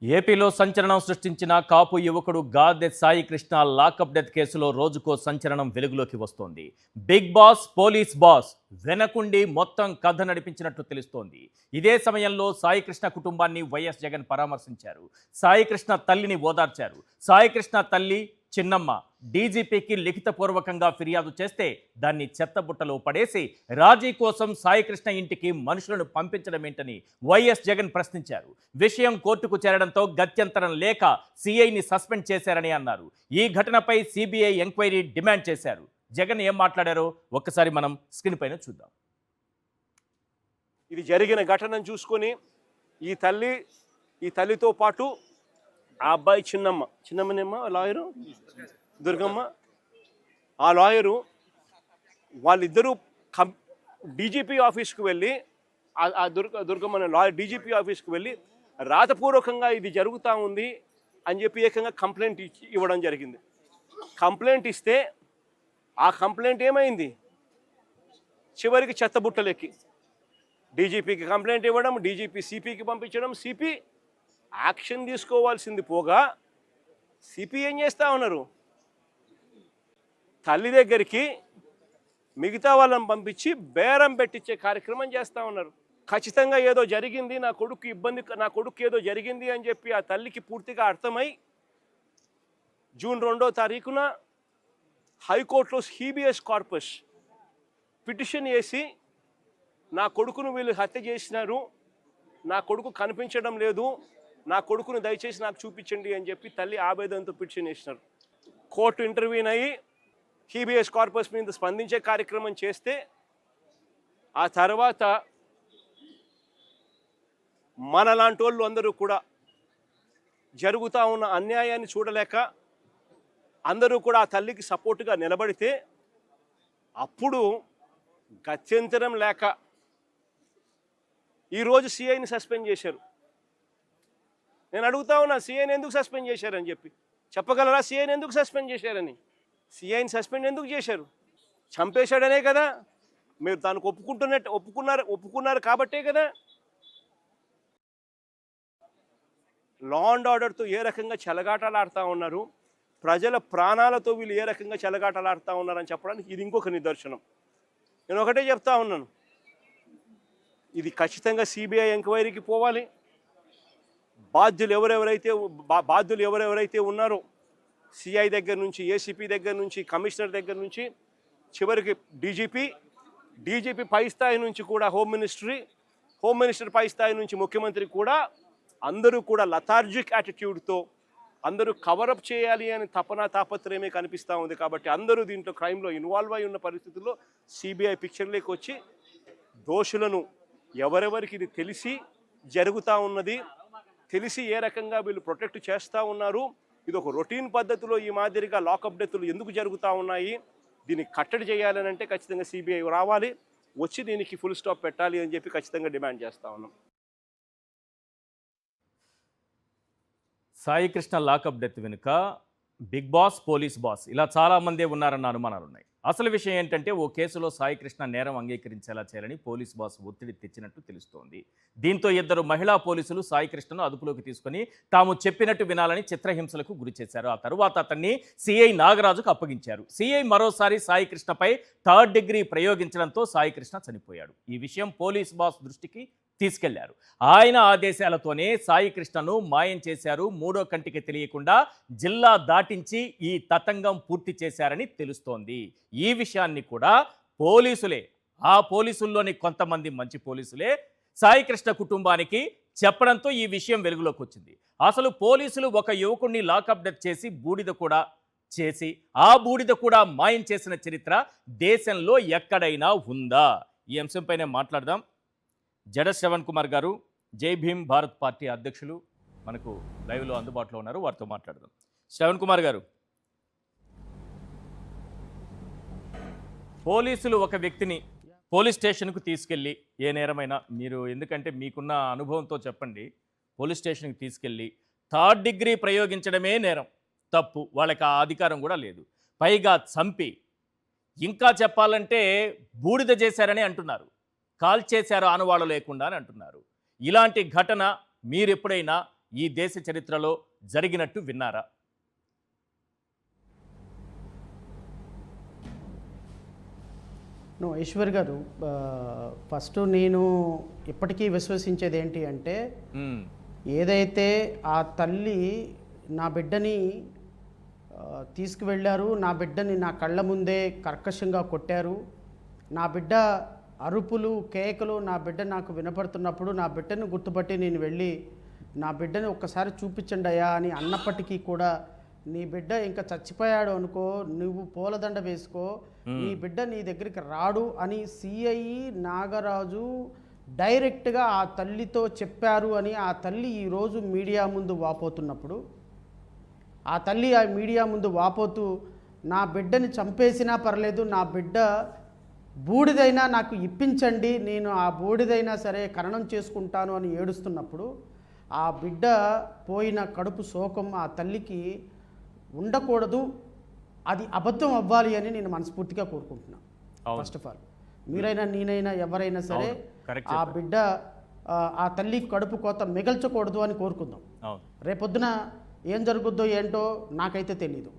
ఏపీలో సంచలనం సృష్టించిన కాపు యువకుడు గాదె సాయి కృష్ణ లాకప్ డెత్ కేసులో రోజుకో సంచలనం వెలుగులోకి వస్తోంది. బిగ్ బాస్ పోలీస్ బాస్ వెనకుండి మొత్తం కథ నడిపించినట్లు తెలుస్తోంది. ఇదే సమయంలో సాయి కృష్ణ కుటుంబాన్ని వైఎస్ జగన్ పరామర్శించారు. సాయి కృష్ణ తల్లిని ఓదార్చారు. సాయి కృష్ణ తల్లి చిన్నమ్మ డీజీపీకి లిఖితపూర్వకంగా ఫిర్యాదు చేస్తే దాన్ని చెత్తబుట్టలో పడేసి రాజీ కోసం సాయి కృష్ణ ఇంటికి మనుషులను పంపించడం ఏంటని వైఎస్ జగన్ ప్రశ్నించారు. విషయం కోర్టుకు చేరడంతో గత్యంతరం లేక సిఐని సస్పెండ్ చేశారని అన్నారు. ఈ ఘటనపై సిబిఐ ఎంక్వైరీ డిమాండ్ చేశారు. జగన్ ఏం మాట్లాడారో ఒక్కసారి మనం స్క్రీన్ పైన చూద్దాం. ఇది జరిగిన ఘటనను చూసుకొని ఈ తల్లితో పాటు ఆ అబ్బాయి చిన్నమ్మనేమ్మ లాయరు దుర్గమ్మ, ఆ లాయరు వాళ్ళిద్దరూ డీజీపీ ఆఫీస్కి వెళ్ళి ఆ దుర్గమ్మ లాయర్ డీజీపీ ఆఫీస్కి వెళ్ళి రాతపూర్వకంగా ఇది జరుగుతూ ఉంది అని చెప్పి ఏకంగా కంప్లైంట్ ఇవ్వడం జరిగింది. కంప్లైంట్ ఇస్తే ఆ కంప్లైంట్ ఏమైంది, చివరికి చెత్తబుట్టలెక్కి డీజీపీకి కంప్లైంట్ ఇవ్వడం, డీజీపీ సిపికి పంపించడం, సిపి యాక్షన్ తీసుకోవాల్సింది పోగా సిపి ఏం చేస్తూ ఉన్నారు, తల్లి దగ్గరికి మిగతా వాళ్ళని పంపించి బేరం పెట్టించే కార్యక్రమం చేస్తూ ఉన్నారు. ఖచ్చితంగా ఏదో జరిగింది, నా కొడుకు ఏదో జరిగింది అని చెప్పి ఆ తల్లికి పూర్తిగా అర్థమై జూన్ 2వ తారీఖున హైకోర్టులో హీబియస్ కార్పస్ పిటిషన్ వేసి నా కొడుకును వీళ్ళు హత్య చేసినారు, నా కొడుకు కనిపించడం లేదు, నా కొడుకును దయచేసి నాకు చూపించండి అని చెప్పి తల్లి ఆవేదనతో పిటిషన్ వేసినారు. కోర్టు ఇంటర్వ్యూన్ అయ్యి హీబియస్ కార్పస్ మీద స్పందించే కార్యక్రమం చేస్తే ఆ తర్వాత మనలాంటి వాళ్ళు అందరూ కూడా జరుగుతూ ఉన్న అన్యాయాన్ని చూడలేక అందరూ కూడా ఆ తల్లికి సపోర్టుగా నిలబడితే అప్పుడు గత్యంతరం లేక ఈరోజు సిఐని సస్పెండ్ చేశారు. నేను అడుగుతా ఉన్నా, సిఐని ఎందుకు సస్పెండ్ చేశారని చెప్పి చెప్పగలరా? సిఐని ఎందుకు సస్పెండ్ చేశారని? సిఐని సస్పెండ్ ఎందుకు చేశారు? చంపేశాడనే కదా, మీరు దానికి ఒప్పుకున్నారు కాబట్టే కదా. లా అండ్ ఆర్డర్తో ఏ రకంగా చెలగాటలు ఆడుతూ ఉన్నారు, ప్రజల ప్రాణాలతో వీళ్ళు ఏ రకంగా చెలగాటలు ఆడుతూ ఉన్నారని చెప్పడానికి ఇది ఇంకొక నిదర్శనం. నేను ఒకటే చెప్తా ఉన్నాను, ఇది ఖచ్చితంగా సిబిఐ ఎంక్వైరీకి పోవాలి. బాధ్యులు ఎవరెవరైతే ఉన్నారో సిఐ దగ్గర నుంచి, ఏసీపీ దగ్గర నుంచి, కమిషనర్ దగ్గర నుంచి చివరికి డీజీపీ పై స్థాయి నుంచి కూడా హోమ్ మినిస్టర్ పై స్థాయి నుంచి ముఖ్యమంత్రి కూడా అందరూ కూడా లథార్జిక్ యాటిట్యూడ్తో అందరూ కవరప్ చేయాలి అని తాపత్రయమే కనిపిస్తూ ఉంది. కాబట్టి అందరూ దీంట్లో క్రైమ్లో ఇన్వాల్వ్ అయి ఉన్న పరిస్థితుల్లో సిబిఐ పిక్చర్లోకి వచ్చి దోషులను ఎవరెవరికి ఇది తెలిసి జరుగుతూ ఉన్నది, తెలిసి ఏ రకంగా వీళ్ళు ప్రొటెక్ట్ చేస్తూ ఉన్నారు, ఇది ఒక రొటీన్ పద్ధతిలో ఈ మాదిరిగా లాకప్ డెత్తులు ఎందుకు జరుగుతూ ఉన్నాయి, దీన్ని కట్టడి చేయాలని అంటే ఖచ్చితంగా సిబిఐ రావాలి, వచ్చి దీనికి ఫుల్ స్టాప్ పెట్టాలి అని చెప్పి ఖచ్చితంగా డిమాండ్ చేస్తూ ఉన్నాం. సాయి కృష్ణ లాకప్ డెత్ వెనుక బిగ్ బాస్, పోలీస్ బాస్ ఇలా చాలామందే ఉన్నారన్న అనుమానాలు ఉన్నాయి. అసలు విషయం ఏంటంటే ఓ కేసులో సాయి కృష్ణ నేరం అంగీకరించేలా చేయాలని పోలీస్ బాస్ ఒత్తిడి తెచ్చినట్టు తెలుస్తోంది. దీంతో ఇద్దరు మహిళా పోలీసులు సాయి కృష్ణను అదుపులోకి తీసుకుని తాము చెప్పినట్టు వినాలని చిత్రహింసలకు గురి చేశారు. ఆ తరువాత అతన్ని సిఐ నాగరాజుకు అప్పగించారు. సిఐ మరోసారి సాయి కృష్ణపై 3rd డిగ్రీ ప్రయోగించడంతో సాయి కృష్ణ చనిపోయాడు. ఈ విషయం పోలీస్ బాస్ దృష్టికి తీసుకెళ్లారు. ఆయన ఆదేశాలతోనే సాయి కృష్ణను మాయం చేశారు. 3వ కంటికి తెలియకుండా జిల్లా దాటించి ఈ తతంగం పూర్తి చేశారని తెలుస్తోంది. ఈ విషయాన్ని కూడా ఆ పోలీసుల్లోని కొంతమంది మంచి పోలీసులే సాయి కృష్ణ కుటుంబానికి చెప్పడంతో ఈ విషయం వెలుగులోకి వచ్చింది. అసలు పోలీసులు ఒక యువకుడిని లాకప్ డెత్ చేసి ఆ బూడిద కూడా మాయం చేసిన చరిత్ర దేశంలో ఎక్కడైనా ఉందా? ఈ అంశంపైనే మాట్లాడదాం. జడ శ్రవణ్ కుమార్ గారు, జై భీమ్ భారత్ పార్టీ అధ్యక్షులు మనకు లైవ్లో అందుబాటులో ఉన్నారు, వారితో మాట్లాడదాం. శ్రవణ్ కుమార్ గారు, పోలీసులు ఒక వ్యక్తిని పోలీస్ స్టేషన్కు తీసుకెళ్ళి, ఏ నేరమైనా మీరు ఎందుకంటే మీకున్న అనుభవంతో చెప్పండి, పోలీస్ స్టేషన్కి తీసుకెళ్ళి 3rd డిగ్రీ ప్రయోగించడమే నేరం, తప్పు, వాళ్ళకి ఆ అధికారం కూడా లేదు, పైగా చంపి ఇంకా చెప్పాలంటే బూడిద చేశారని అంటున్నారు, కాల్ చేశారు ఆనవాళ్ళు లేకుండా అని అంటున్నారు. ఇలాంటి ఘటన మీరు ఎప్పుడైనా ఈ దేశ చరిత్రలో జరిగినట్టు విన్నారా? ఈశ్వర్ గారు, ఫస్ట్ నేను ఇప్పటికీ విశ్వసించేది ఏంటి అంటే, ఏదైతే ఆ తల్లి నా బిడ్డని తీసుకువెళ్ళారు, నా బిడ్డని నా కళ్ళ ముందే కర్కశంగా కొట్టారు, నా బిడ్డ అరుపులు కేకలు నా బిడ్డ నాకు వినపడుతున్నప్పుడు నా బిడ్డను గుర్తుపట్టి నేను వెళ్ళి నా బిడ్డని ఒక్కసారి చూపించండి అయ్యా అని అన్నప్పటికీ కూడా, నీ బిడ్డ ఇంకా చచ్చిపోయాడు అనుకో, నువ్వు పూలదండ వేసుకో, నీ బిడ్డ నీ దగ్గరికి రాడు అని సిఐ నాగరాజు డైరెక్ట్గా ఆ తల్లితో చెప్పారు అని ఆ తల్లి ఈరోజు మీడియా ముందు వాపోతున్నప్పుడు, ఆ తల్లి ఆ మీడియా ముందు వాపోతూ నా బిడ్డని చంపేసినా పర్లేదు, నా బిడ్డ బూడిదైనా నాకు ఇప్పించండి, నేను ఆ బూడిదైనా సరే ఖననం చేసుకుంటాను అని ఏడుస్తున్నప్పుడు, ఆ బిడ్డ పోయిన కడుపు శోకం ఆ తల్లికి ఉండకూడదు, అది అబద్ధం అవ్వాలి అని నేను మనస్ఫూర్తిగా కోరుకుంటున్నాను. ఫస్ట్ ఆఫ్ ఆల్ మీరైనా నేనైనా ఎవరైనా సరే ఆ బిడ్డ ఆ తల్లి కడుపు కోత మిగల్చకూడదు అని కోరుకుందాం. రేపొద్దున ఏం జరుగుద్దో ఏంటో నాకైతే తెలీదు,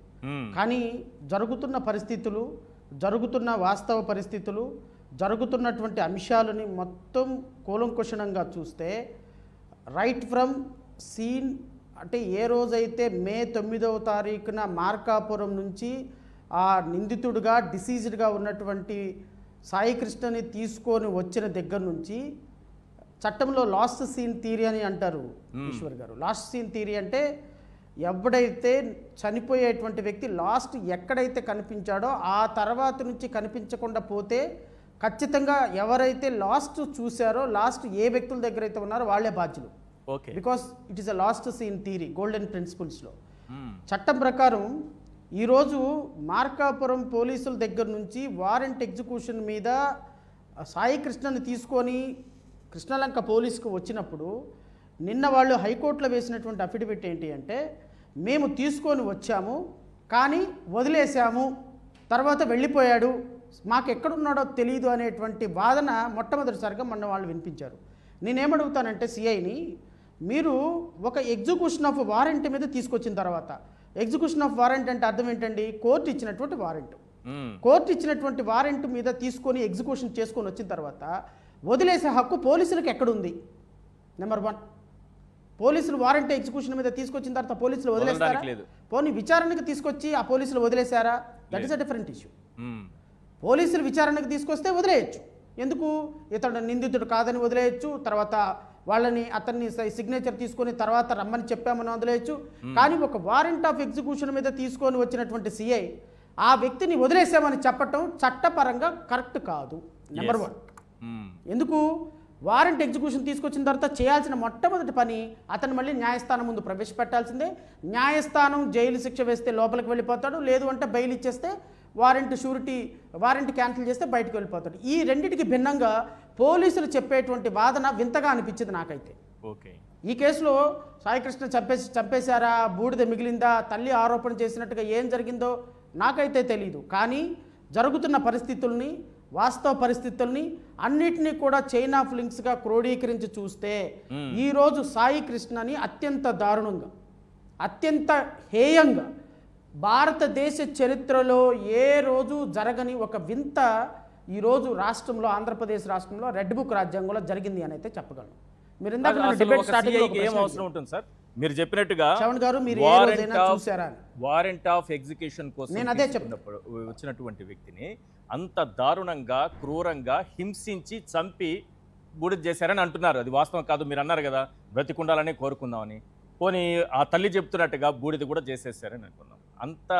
కానీ జరుగుతున్న పరిస్థితులు, జరుగుతున్న వాస్తవ పరిస్థితులు, జరుగుతున్నటువంటి అంశాలని మొత్తం కూలంకుషణంగా చూస్తే రైట్ ఫ్రమ్ సీన్ అంటే ఏ రోజైతే మే 9వ తారీఖున మార్కాపురం నుంచి ఆ నిందితుడిగా డిసీజ్డ్గా ఉన్నటువంటి సాయి కృష్ణని తీసుకొని వచ్చిన దగ్గర నుంచి, చట్టంలో లాస్ట్ సీన్ థియరీ అని అంటారు ఈశ్వర్ గారు. లాస్ట్ సీన్ థియరీ అంటే ఎవడైతే చనిపోయేటువంటి వ్యక్తి లాస్ట్ ఎక్కడైతే కనిపించాడో ఆ తర్వాత నుంచి కనిపించకుండా పోతే ఖచ్చితంగా ఎవరైతే లాస్ట్ చూశారో, లాస్ట్ ఏ వ్యక్తుల దగ్గర అయితే ఉన్నారో వాళ్ళే బాధ్యులు. Because it is a last seen theory, golden ప్రిన్సిపల్స్లో. చట్టం ప్రకారం ఈరోజు మార్కాపురం పోలీసుల దగ్గర నుంచి వారెంట్ ఎగ్జిక్యూషన్ మీద సాయి కృష్ణని తీసుకొని కృష్ణలంక పోలీసుకు వచ్చినప్పుడు, నిన్న వాళ్ళు హైకోర్టులో వేసినటువంటి అఫిడవిట్ ఏంటి అంటే, మేము తీసుకొని వచ్చాము కానీ వదిలేసాము, తర్వాత వెళ్ళిపోయాడు, మాకు ఎక్కడున్నాడో తెలియదు అనేటువంటి వాదన మొట్టమొదటిసారిగా మొన్న వాళ్ళు వినిపించారు. నేనేమడుగుతానంటే సిఐని, మీరు ఒక ఎగ్జిక్యూషన్ ఆఫ్ వారెంట్ మీద తీసుకొచ్చిన తర్వాత, ఎగ్జిక్యూషన్ ఆఫ్ వారెంట్ అంటే అర్థం ఏంటండి? కోర్టు ఇచ్చినటువంటి వారెంట్. కోర్టు ఇచ్చినటువంటి వారెంట్ మీద తీసుకొని ఎగ్జిక్యూషన్ చేసుకొని వచ్చిన తర్వాత వదిలేసే హక్కు పోలీసులకు ఎక్కడుంది? నెంబర్ 1, పోలీసులు వారెంట్ ఎగ్జిక్యూషన్ మీద తీసుకొచ్చిన తర్వాత పోలీసులు వదిలేస్తారా? పోనీ విచారణకు తీసుకొచ్చి ఆ పోలీసులు వదిలేశారా? That is a different issue. పోలీసులు విచారణకు తీసుకొస్తే వదిలేయచ్చు. ఎందుకు? ఇతడు నిందితుడు కాదని వదిలేయచ్చు, తర్వాత అతన్ని సిగ్నేచర్ తీసుకొని తర్వాత రమ్మని చెప్పామని వదిలేయచ్చు. కానీ ఒక వారెంట్ ఆఫ్ ఎగ్జిక్యూషన్ మీద తీసుకొని వచ్చినటువంటి సిఐ ఆ వ్యక్తిని వదిలేసామని చెప్పటం చట్టపరంగా కరెక్ట్ కాదు. నెంబర్ 1. ఎందుకు? వారెంట్ ఎగ్జిక్యూషన్ తీసుకొచ్చిన తర్వాత చేయాల్సిన మొట్టమొదటి పని అతను మళ్ళీ న్యాయస్థానం ముందు ప్రవేశపెట్టాల్సిందే. న్యాయస్థానం జైలు శిక్ష వేస్తే లోపలికి వెళ్ళిపోతాడు, లేదు అంటే బెయిల్ ఇచ్చేస్తే వారెంట్ క్యాన్సిల్ చేస్తే బయటకు వెళ్ళిపోతాడు. ఈ రెండింటికి భిన్నంగా పోలీసులు చెప్పేటువంటి వాదన వింతగా అనిపించింది నాకైతే. ఈ కేసులో సాయికృష్ణ చంపేశారా, బూడిద మిగిలిందా, తల్లి ఆరోపణ చేసినట్టుగా ఏం జరిగిందో నాకైతే తెలీదు. కానీ జరుగుతున్న పరిస్థితుల్ని, వాస్తవ పరిస్థితుల్ని అన్నిటినీ కూడా చైన్ ఆఫ్ లింక్స్గా క్రోడీకరించి చూస్తే ఈరోజు సాయి కృష్ణని అత్యంత దారుణంగా, అత్యంత హేయంగా, భారతదేశ చరిత్రలో ఏ రోజు జరగని ఒక వింత ఈరోజు రాష్ట్రంలో, ఆంధ్రప్రదేశ్ రాష్ట్రంలో రెడ్ బుక్ రాజ్యాంగంలో జరిగింది అని అయితే చెప్పగలను. మీరు మీరు చెప్పినట్టుగా వారెంట్ ఆఫ్ ఎగ్జిక్యూషన్ కోసం నేను అదే చెప్పినప్పుడు వచ్చినటువంటి వ్యక్తిని అంత దారుణంగా, క్రూరంగా హింసించి చంపి బూడిద చేశారని అంటున్నారు. అది వాస్తవం కాదు. మీరు అన్నారు కదా బ్రతికుండాలని కోరుకుందామని. పోనీ ఆ తల్లి చెప్తున్నట్టుగా బూడిద కూడా చేసేసారని అనుకుందాం. అంత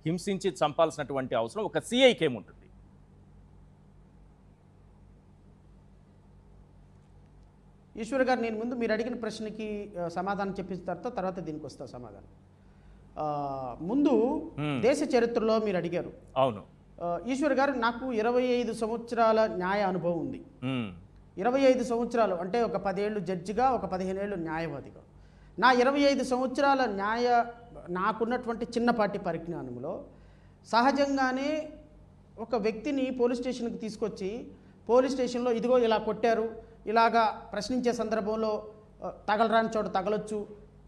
హింసించి చంపాల్సినటువంటి అవసరం ఒక సిఐకి ఏముంటుంది? ఈశ్వర్ గారు, నేను ముందు మీరు అడిగిన ప్రశ్నకి సమాధానం చెప్పిన తర్వాత దీనికి వస్తా సమాధానం. ముందు దేశ చరిత్రలో మీరు అడిగారు. అవును ఈశ్వర్ గారు, నాకు 25 సంవత్సరాల న్యాయ అనుభవం ఉంది. 25 సంవత్సరాలు అంటే ఒక 10 ఏళ్ళు జడ్జిగా, ఒక 15 ఏళ్ళు న్యాయవాదిగా. నా 25 సంవత్సరాల నాకున్నటువంటి చిన్నపాటి పరిజ్ఞానంలో సహజంగానే ఒక వ్యక్తిని పోలీస్ స్టేషన్కి తీసుకొచ్చి పోలీస్ స్టేషన్లో ఇదిగో ఇలా కొట్టారు, ఇలాగా ప్రశ్నించే సందర్భంలో తగలరాని చోట తగలొచ్చు,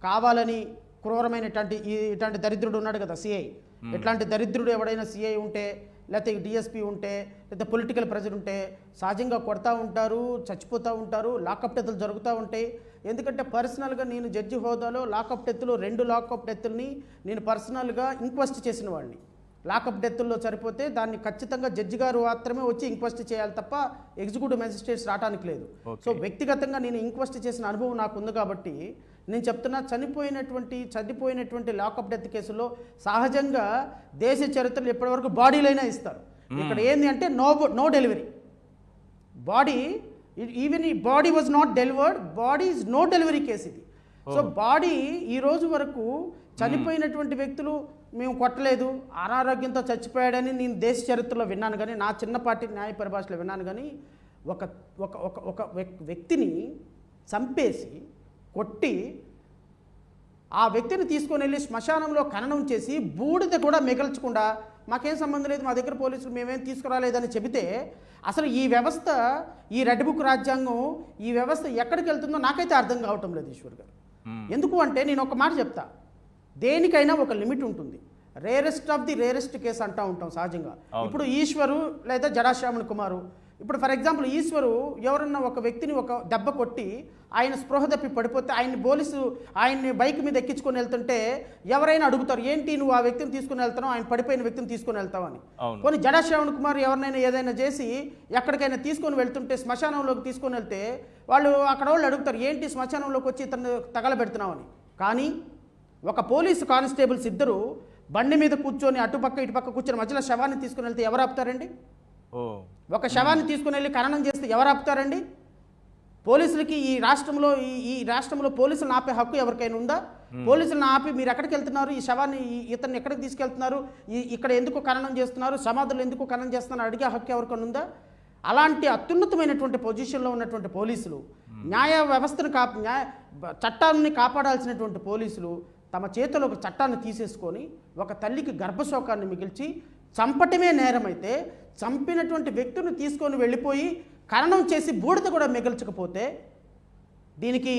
కావాలని క్రూరమైనటువంటి ఇట్లాంటి దరిద్రుడు ఉన్నాడు కదా సిఐ, ఇట్లాంటి దరిద్రుడు ఎవడైనా సిఐ ఉంటే లేకపోతే డిఎస్పీ ఉంటే లేకపోతే పొలిటికల్ ప్రెజర్ ఉంటే సహజంగా కొడతా ఉంటారు, చచ్చిపోతూ ఉంటారు, లాకప్ డెత్తులు జరుగుతూ ఉంటాయి. ఎందుకంటే పర్సనల్గా నేను జడ్జి హోదాలో లాకప్ డెత్తులు 2 లాకప్ డెత్తుల్ని నేను పర్సనల్గా ఇంక్వెస్ట్ చేసిన వాడిని. లాకప్ డెత్తుల్లో సరిపోతే దాన్ని ఖచ్చితంగా జడ్జి గారు మాత్రమే వచ్చి ఇంక్వెస్ట్ చేయాలి తప్ప ఎగ్జిక్యూటివ్ మెజిస్ట్రేట్స్ రావడానికి లేదు. సో వ్యక్తిగతంగా నేను ఇంక్వెస్ట్ చేసిన అనుభవం నాకు ఉంది కాబట్టి నేను చెప్తున్నా, చనిపోయినటువంటి లాకప్ డెత్ కేసుల్లో సహజంగా దేశ చరిత్రలో ఇప్పటివరకు బాడీలైనా ఇస్తారు. ఇక్కడ ఏంది అంటే నో డెలివరీ బాడీ, ఈవెన్ ఈ body was not delivered, body is no delivery case ఇది. సో బాడీ ఈ రోజు వరకు చనిపోయినటువంటి వ్యక్తులు మేము కొట్టలేదు, అనారోగ్యంతో చచ్చిపోయాడని నేను దేశ చరిత్రలో విన్నాను, కానీ నా చిన్నపాటి న్యాయ పరిభాషలో విన్నాను. కానీ ఒక వ్యక్తిని చంపేసి కొట్టి ఆ వ్యక్తిని తీసుకొని వెళ్ళి శ్మశానంలో ఖననం చేసి బూడిద కూడా మిగల్చకుండా మాకేం సంబంధం లేదు, మా దగ్గర పోలీసులు మేమేం తీసుకురాలేదని చెబితే అసలు ఈ వ్యవస్థ, ఈ రెడ్ బుక్ రాజ్యాంగం, ఈ వ్యవస్థ ఎక్కడికి వెళ్తుందో నాకైతే అర్థం కావటం లేదు ఈశ్వర్ గారు. ఎందుకు అంటే నేను ఒక మాట చెప్తా, దేనికైనా ఒక లిమిట్ ఉంటుంది. Rarest of the rarest case అంటూ ఉంటాం సహజంగా. ఇప్పుడు ఈశ్వరు లేదా జడాశ్రావణ్ కుమారు, ఇప్పుడు ఫర్ ఎగ్జాంపుల్ ఈశ్వరు ఎవరన్నా ఒక వ్యక్తిని ఒక దెబ్బ కొట్టి ఆయన స్పృహ తప్పి పడిపోతే ఆయన్ని బైక్ మీద ఎక్కించుకొని వెళ్తుంటే ఎవరైనా అడుగుతారు, ఏంటి నువ్వు ఆ వ్యక్తిని తీసుకుని వెళ్తావు, ఆయన పడిపోయిన వ్యక్తిని తీసుకుని వెళ్తావు అని. కొన్ని జడాశ్రావణ్ కుమార్ ఎవరినైనా ఏదైనా చేసి ఎక్కడికైనా తీసుకొని వెళ్తుంటే శ్మశానంలోకి తీసుకొని వెళ్తే అక్కడ వాళ్ళు అడుగుతారు, ఏంటి శ్మశానంలోకి వచ్చి ఇతను తగలబెడుతున్నావు అని. కానీ ఒక పోలీసు కానిస్టేబుల్స్ ఇద్దరు బండి మీద కూర్చొని అటుపక్క ఇటుపక్క కూర్చొని మధ్యలో శవాన్ని తీసుకుని వెళ్తే ఎవరు ఆపుతారండి? ఒక శవాన్ని తీసుకుని వెళ్ళి ఖననం చేస్తే ఎవరు ఆపుతారండి? పోలీసులకి ఈ రాష్ట్రంలో పోలీసులను ఆపే హక్కు ఎవరికైనా ఉందా? పోలీసులను ఆపి మీరు ఎక్కడికి వెళ్తున్నారు, ఈ శవాన్ని ఇతన్ని ఎక్కడికి తీసుకెళ్తున్నారు, ఇక్కడ ఎందుకు ఖననం చేస్తున్నారు, సమాధులు ఎందుకు ఖననం చేస్తున్నారు అడిగే హక్కు ఎవరికైనా ఉందా? అలాంటి అత్యున్నతమైనటువంటి పొజిషన్లో ఉన్నటువంటి పోలీసులు, న్యాయ వ్యవస్థను చట్టాన్ని కాపాడాల్సినటువంటి పోలీసులు తమ చేతిలో ఒక చట్టాన్ని తీసేసుకొని ఒక తల్లికి గర్భశోకాన్ని మిగిల్చి చంపటమే నేరమైతే చంపినటువంటి వ్యక్తిని తీసుకొని వెళ్ళిపోయి ఖననం చేసి బూడిద కూడా మిగల్చకపోతే దీనికి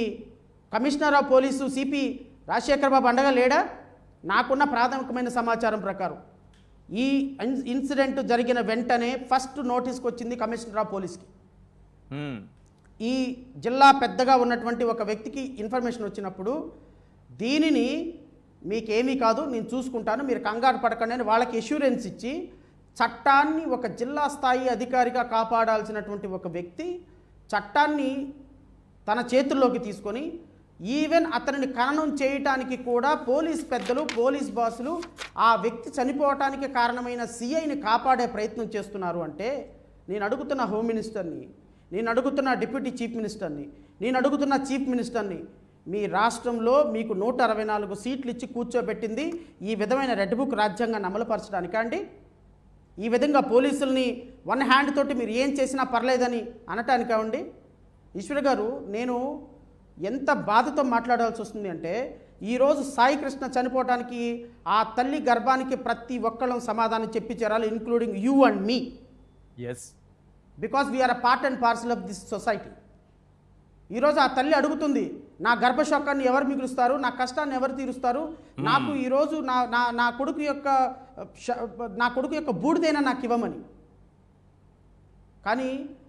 commissioner of police CP Rajasekhar Babu అండగా లేడా? నాకున్న ప్రాథమికమైన సమాచారం ప్రకారం ఈ ఇన్సిడెంట్ జరిగిన వెంటనే ఫస్ట్ నోటీస్కి వచ్చింది కమిషనర్ ఆఫ్ పోలీస్కి. ఈ జిల్లా పెద్దగా ఉన్నటువంటి ఒక వ్యక్తికి ఇన్ఫర్మేషన్ వచ్చినప్పుడు దీనిని మీకేమీ కాదు, నేను చూసుకుంటాను, మీరు కంగారు పడకండి అని వాళ్ళకి ఎష్యూరెన్స్ ఇచ్చి చట్టాన్ని ఒక జిల్లా స్థాయి అధికారిగా కాపాడాల్సినటువంటి ఒక వ్యక్తి చట్టాన్ని తన చేతుల్లోకి తీసుకొని ఈవెన్ అతనిని ఖననం చేయటానికి కూడా పోలీస్ పెద్దలు, పోలీస్ బాసులు ఆ వ్యక్తి చనిపోవటానికి కారణమైన సిఐని కాపాడే ప్రయత్నం చేస్తున్నారు అంటే నేను అడుగుతున్న హోమ్ మినిస్టర్ని, నేను అడుగుతున్న డిప్యూటీ చీఫ్ మినిస్టర్ని, నేను అడుగుతున్న చీఫ్ మినిస్టర్ని, మీ రాష్ట్రంలో మీకు 164 సీట్లు ఇచ్చి కూర్చోబెట్టింది ఈ విధమైన రెడ్ బుక్ రాజ్యాంగాన్ని అమలుపరచడానికా అండి? ఈ విధంగా పోలీసుల్ని వన్ హ్యాండ్ తోటి మీరు ఏం చేసినా పర్లేదని అనటానికా అండి? ఈశ్వర్ గారు, నేను ఎంత బాధతో మాట్లాడాల్సి వస్తుంది అంటే ఈరోజు సాయి కృష్ణ చనిపోవడానికి ఆ తల్లి గర్భానికి ప్రతి ఒక్కళ్ళం సమాధానం చెప్పి చేరాలి, including you and me. Yes, because we're a part and parcel of this society. ఈరోజు ఆ తల్లి అడుగుతుంది, నా గర్భశోకాన్ని ఎవరు మిగులుస్తారు, నా కష్టాన్ని ఎవరు తీరుస్తారు, నాకు ఈరోజు నా కొడుకు యొక్క బూడిదైనా నాకు ఇవ్వమని. కానీ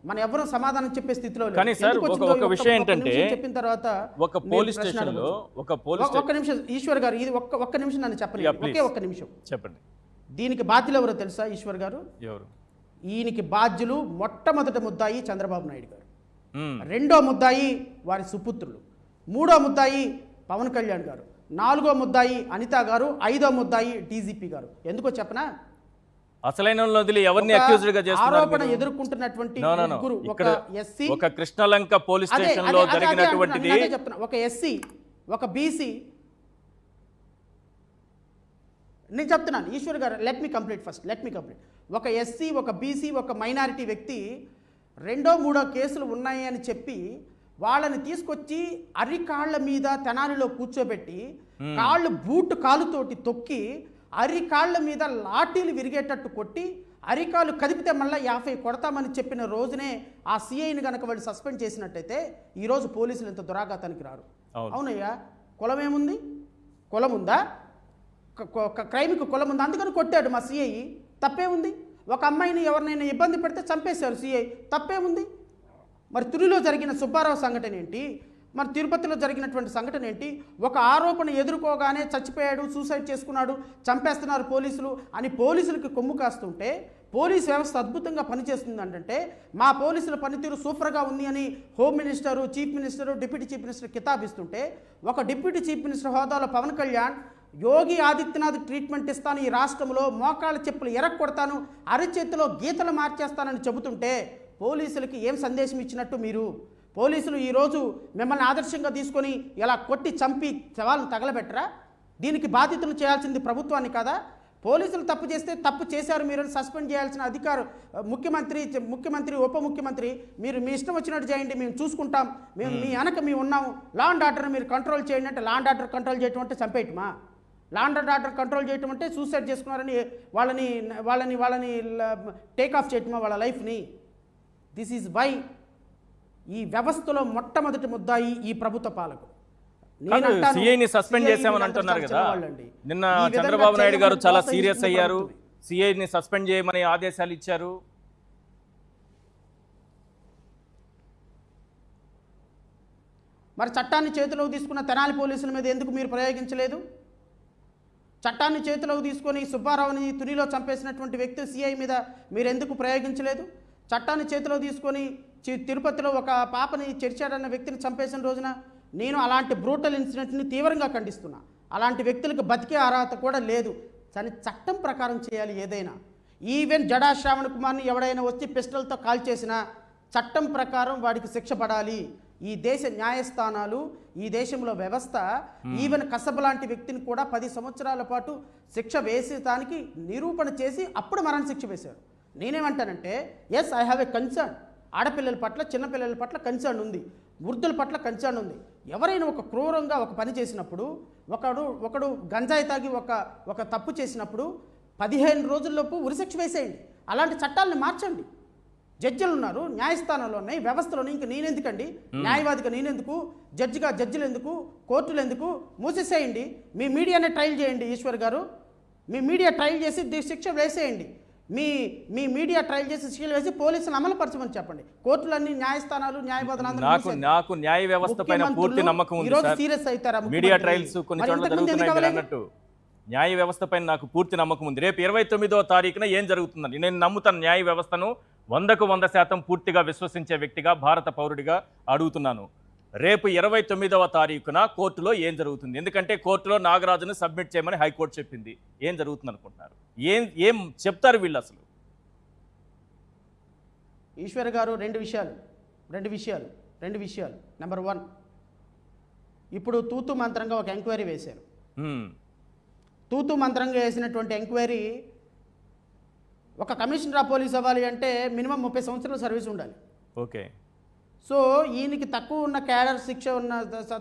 మన ఎవరు సమాధానం చెప్పే స్థితిలో కానీ సార్ ఒక విషయం ఏంటంటే చెప్పిన తర్వాత ఒక పోలీస్ స్టేషన్లో ఒక్క నిమిషం ఈశ్వర్ గారు, ఇది ఒక్క నిమిషం నన్ను చెప్పండి, ఒక్క నిమిషం చెప్పండి. దీనికి బాధ్యులు ఎవరో తెలుసా ఈశ్వర్ గారు? ఎవరు? ఈయనకి బాధ్యులు మొట్టమొదటి ముద్దాయి చంద్రబాబు నాయుడు గారు, రెండో ముద్దాయి వారి సుపుత్రులు, మూడో ముద్దాయి పవన్ కళ్యాణ్ గారు, నాలుగో ముద్దాయి అనిత గారు, ఐదో ముద్దాయి డీజీపీ గారు. ఎందుకో చెప్పనా? అసలైన వదిలి ఎవరిని అక్యూజ్డ్ గా చేస్తున్నారు? ఆరోపణ ఎదుర్కొంటున్నటువంటి ముగ్గురు, ఒక ఎస్సీ, ఒక కృష్ణలంక పోలీస్ స్టేషన్ లో జరిగినటువంటిది చెప్తున్నా, ఒక ఎస్సీ, ఒక బీసీ. నేను చెప్తున్నాను ఈశ్వర్ గారు, లెట్ మీ కంప్లీట్. ఒక ఎస్సీ, ఒక బీసీ, ఒక మైనారిటీ వ్యక్తి రెండో మూడో కేసులు ఉన్నాయి అని చెప్పి వాళ్ళని తీసుకొచ్చి అరికాళ్ల మీద తెనాలిలో కూర్చోబెట్టి కాళ్ళు బూటు కాలుతోటి తొక్కి అరికాళ్ల మీద లాఠీలు విరిగేటట్టు కొట్టి అరికాలు కదిపితే మళ్ళీ 50 కొడతామని చెప్పిన రోజునే ఆ సిఐని కనుక వాళ్ళు సస్పెండ్ చేసినట్టయితే ఈరోజు పోలీసులు ఇంత దురాఘాతానికి రారు. అవునయ్యా, కులం ఏముంది? కులం ఉందా? క్రైమ్కి కులం ఉందా? అందుకని కొట్టాడు మా సిఐ. తప్పే ఉంది? ఒక అమ్మాయిని ఎవరినైనా ఇబ్బంది పెడితే చంపేశారు సిఐ. తప్పే ఉంది? మరి తునిలో జరిగిన సుబ్బారావు సంఘటన ఏంటి? మరి తిరుపతిలో జరిగినటువంటి సంఘటన ఏంటి? ఒక ఆరోపణ ఎదుర్కోగానే చచ్చిపోయాడు, సూసైడ్ చేసుకున్నాడు, చంపేస్తున్నారు పోలీసులు అని పోలీసులకి కొమ్ము కాస్తుంటే, పోలీస్ వ్యవస్థ అద్భుతంగా పనిచేస్తుంది అంటే మా పోలీసుల పనితీరు సూపర్గా ఉంది అని home minister, chief minister, deputy chief minister కితాబిస్తుంటే, ఒక డిప్యూటీ చీఫ్ మినిస్టర్ హోదాలో పవన్ కళ్యాణ్ యోగి ఆదిత్యనాథ్ ట్రీట్మెంట్ ఇస్తాను, ఈ రాష్ట్రంలో మోకాళ్ళ చెప్పులు ఎరక్కొడతాను, అరచేతిలో గీతలు మార్చేస్తానని చెబుతుంటే పోలీసులకి ఏం సందేశం ఇచ్చినట్టు మీరు? పోలీసులు ఈరోజు మిమ్మల్ని ఆదర్శంగా తీసుకొని ఇలా కొట్టి చంపి శవాలను తగలబెట్టరా? దీనికి బాధ్యతలు చేయాల్సింది ప్రభుత్వాన్ని కదా? పోలీసులు తప్పు చేస్తే తప్పు చేశారు మీరు సస్పెండ్ చేయాల్సిన అధికారం ముఖ్యమంత్రి ఉప ముఖ్యమంత్రి మీరు మీ ఇష్టం వచ్చినట్టు చేయండి, మేము చూసుకుంటాం, మేము మీ వెనక మేము ఉన్నాము, లా అండ్ ఆర్డర్ మీరు కంట్రోల్ చేయండి అంటే లా అండ్ ఆర్డర్ కంట్రోల్ చేయటం అంటే చంపేయటమా? లా అండ్ ఆర్డర్ కంట్రోల్ చేయటం అంటే సూసైడ్ చేసుకున్నారని వాళ్ళని టేక్ ఆఫ్ చేయటమా వాళ్ళ లైఫ్ని? దిస్ ఈజ్ వై ఈ వ్యవస్థలో మొట్టమొదటి ముద్దాయి ఈ ప్రభుత్వ పాలకులు. సిఐని సస్పెండ్ చేశామని అంటున్నారు కదా. నిన్న చంద్రబాబు నాయుడు గారు చాలా సీరియస్ అయ్యారు, సిఐని సస్పెండ్ చేయమని ఆదేశాలు ఇచ్చారు. మరి చట్టాన్ని చేతిలోకి తీసుకున్న తెనాలి పోలీసుల మీద ఎందుకు మీరు ప్రయోగించలేదు? చట్టాన్ని చేతిలోకి తీసుకొని సుబ్బారావుని తునిలో చంపేసినటువంటి వ్యక్తి సిఐ మీద మీరు ఎందుకు ప్రయోగించలేదు? చట్టాన్ని చేతిలో తీసుకొని తిరుపతిలో ఒక పాపని చెరిచాడన్న వ్యక్తిని చంపేసిన రోజున నేను అలాంటి బ్రూటల్ ఇన్సిడెంట్ని తీవ్రంగా ఖండిస్తున్నా. అలాంటి వ్యక్తులకు బతికే అర్హత కూడా లేదు. కానీ చట్టం ప్రకారం చేయాలి ఏదైనా. ఈవెన్ జడా శ్రావణ్ కుమార్ని ఎవడైనా వచ్చి పిస్టల్తో కాల్ చేసినా చట్టం ప్రకారం వాడికి శిక్ష పడాలి. ఈ దేశ న్యాయస్థానాలు, ఈ దేశంలో వ్యవస్థ ఈవెన్ కసబ్ లాంటి వ్యక్తిని కూడా 10 సంవత్సరాల పాటు శిక్ష వేసేదానికి నిరూపణ చేసి అప్పుడు మరణ శిక్ష వేశారు. నేనేమంటానంటే yes, I have a concern. ఆడపిల్లల పట్ల, చిన్నపిల్లల పట్ల కన్సర్న్ ఉంది, వృద్ధుల పట్ల కన్సర్న్ ఉంది. ఎవరైనా ఒక క్రూరంగా ఒక పని చేసినప్పుడు, ఒకడు గంజాయి తాగి ఒక తప్పు చేసినప్పుడు 15 రోజుల్లోపు ఉరిశిక్ష వేసేయండి. అలాంటి చట్టాలను మార్చండి. జడ్జిలు ఉన్నారు, న్యాయస్థానాలు ఉన్నాయి, వ్యవస్థలోనే. ఇంక నేనెందుకండి న్యాయవాదిగా? నేనెందుకు జడ్జిగా? జడ్జిలు ఎందుకు? కోర్టులు ఎందుకు? మూసేసేయండి. మీ మీడియానే ట్రయల్ చేయండి ఈశ్వర్ గారు. మీ మీడియా ట్రయల్ చేసి శిక్ష వేసేయండి. మీ మీడియా ట్రయల్ చేసి శిక్షలు వేసి పోలీసులు అమలుపరచమని చెప్పండి. కోర్టులన్నీ, న్యాయస్థానాలు, న్యాయవాదులు. నాకు న్యాయ వ్యవస్థ పైన పూర్తి నమ్మకం ఉంది సార్. సీరియస్ అవుతారా? మీడియా ట్రయల్స్ కొన్ని చోట్ల జరుగుతున్నాయి అన్నట్టు. న్యాయ వ్యవస్థ పైన నాకు పూర్తి నమ్మకం ఉంది. రేపు 29వ తారీఖున ఏం జరుగుతుందని నేను నమ్ముతాను. న్యాయ వ్యవస్థను 100కు 100% పూర్తిగా విశ్వసించే వ్యక్తిగా, భారత పౌరుడిగా అడుగుతున్నాను. రేపు 29వ తారీఖున కోర్టులో ఏం జరుగుతుంది? ఎందుకంటే కోర్టులో నాగరాజును సబ్మిట్ చేయమని హైకోర్టు చెప్పింది. ఏం జరుగుతుంది అనుకుంటున్నారు? ఏం చెప్తారు వీళ్ళు అసలు? ఈశ్వర్ గారు రెండు విషయాలు. నెంబర్ 1, ఇప్పుడు తూతు మంత్రంగా ఒక ఎంక్వైరీ వేశారు. తూతు మంత్రంగా వేసినటువంటి ఎంక్వైరీ, ఒక కమిషనర్ ఆఫ్ పోలీస్ అవ్వాలి అంటే మినిమం 30 సంవత్సరాల సర్వీస్ ఉండాలి. ఓకే. సో ఈయనకి తక్కువ ఉన్న క్యాడర్, శిక్ష ఉన్న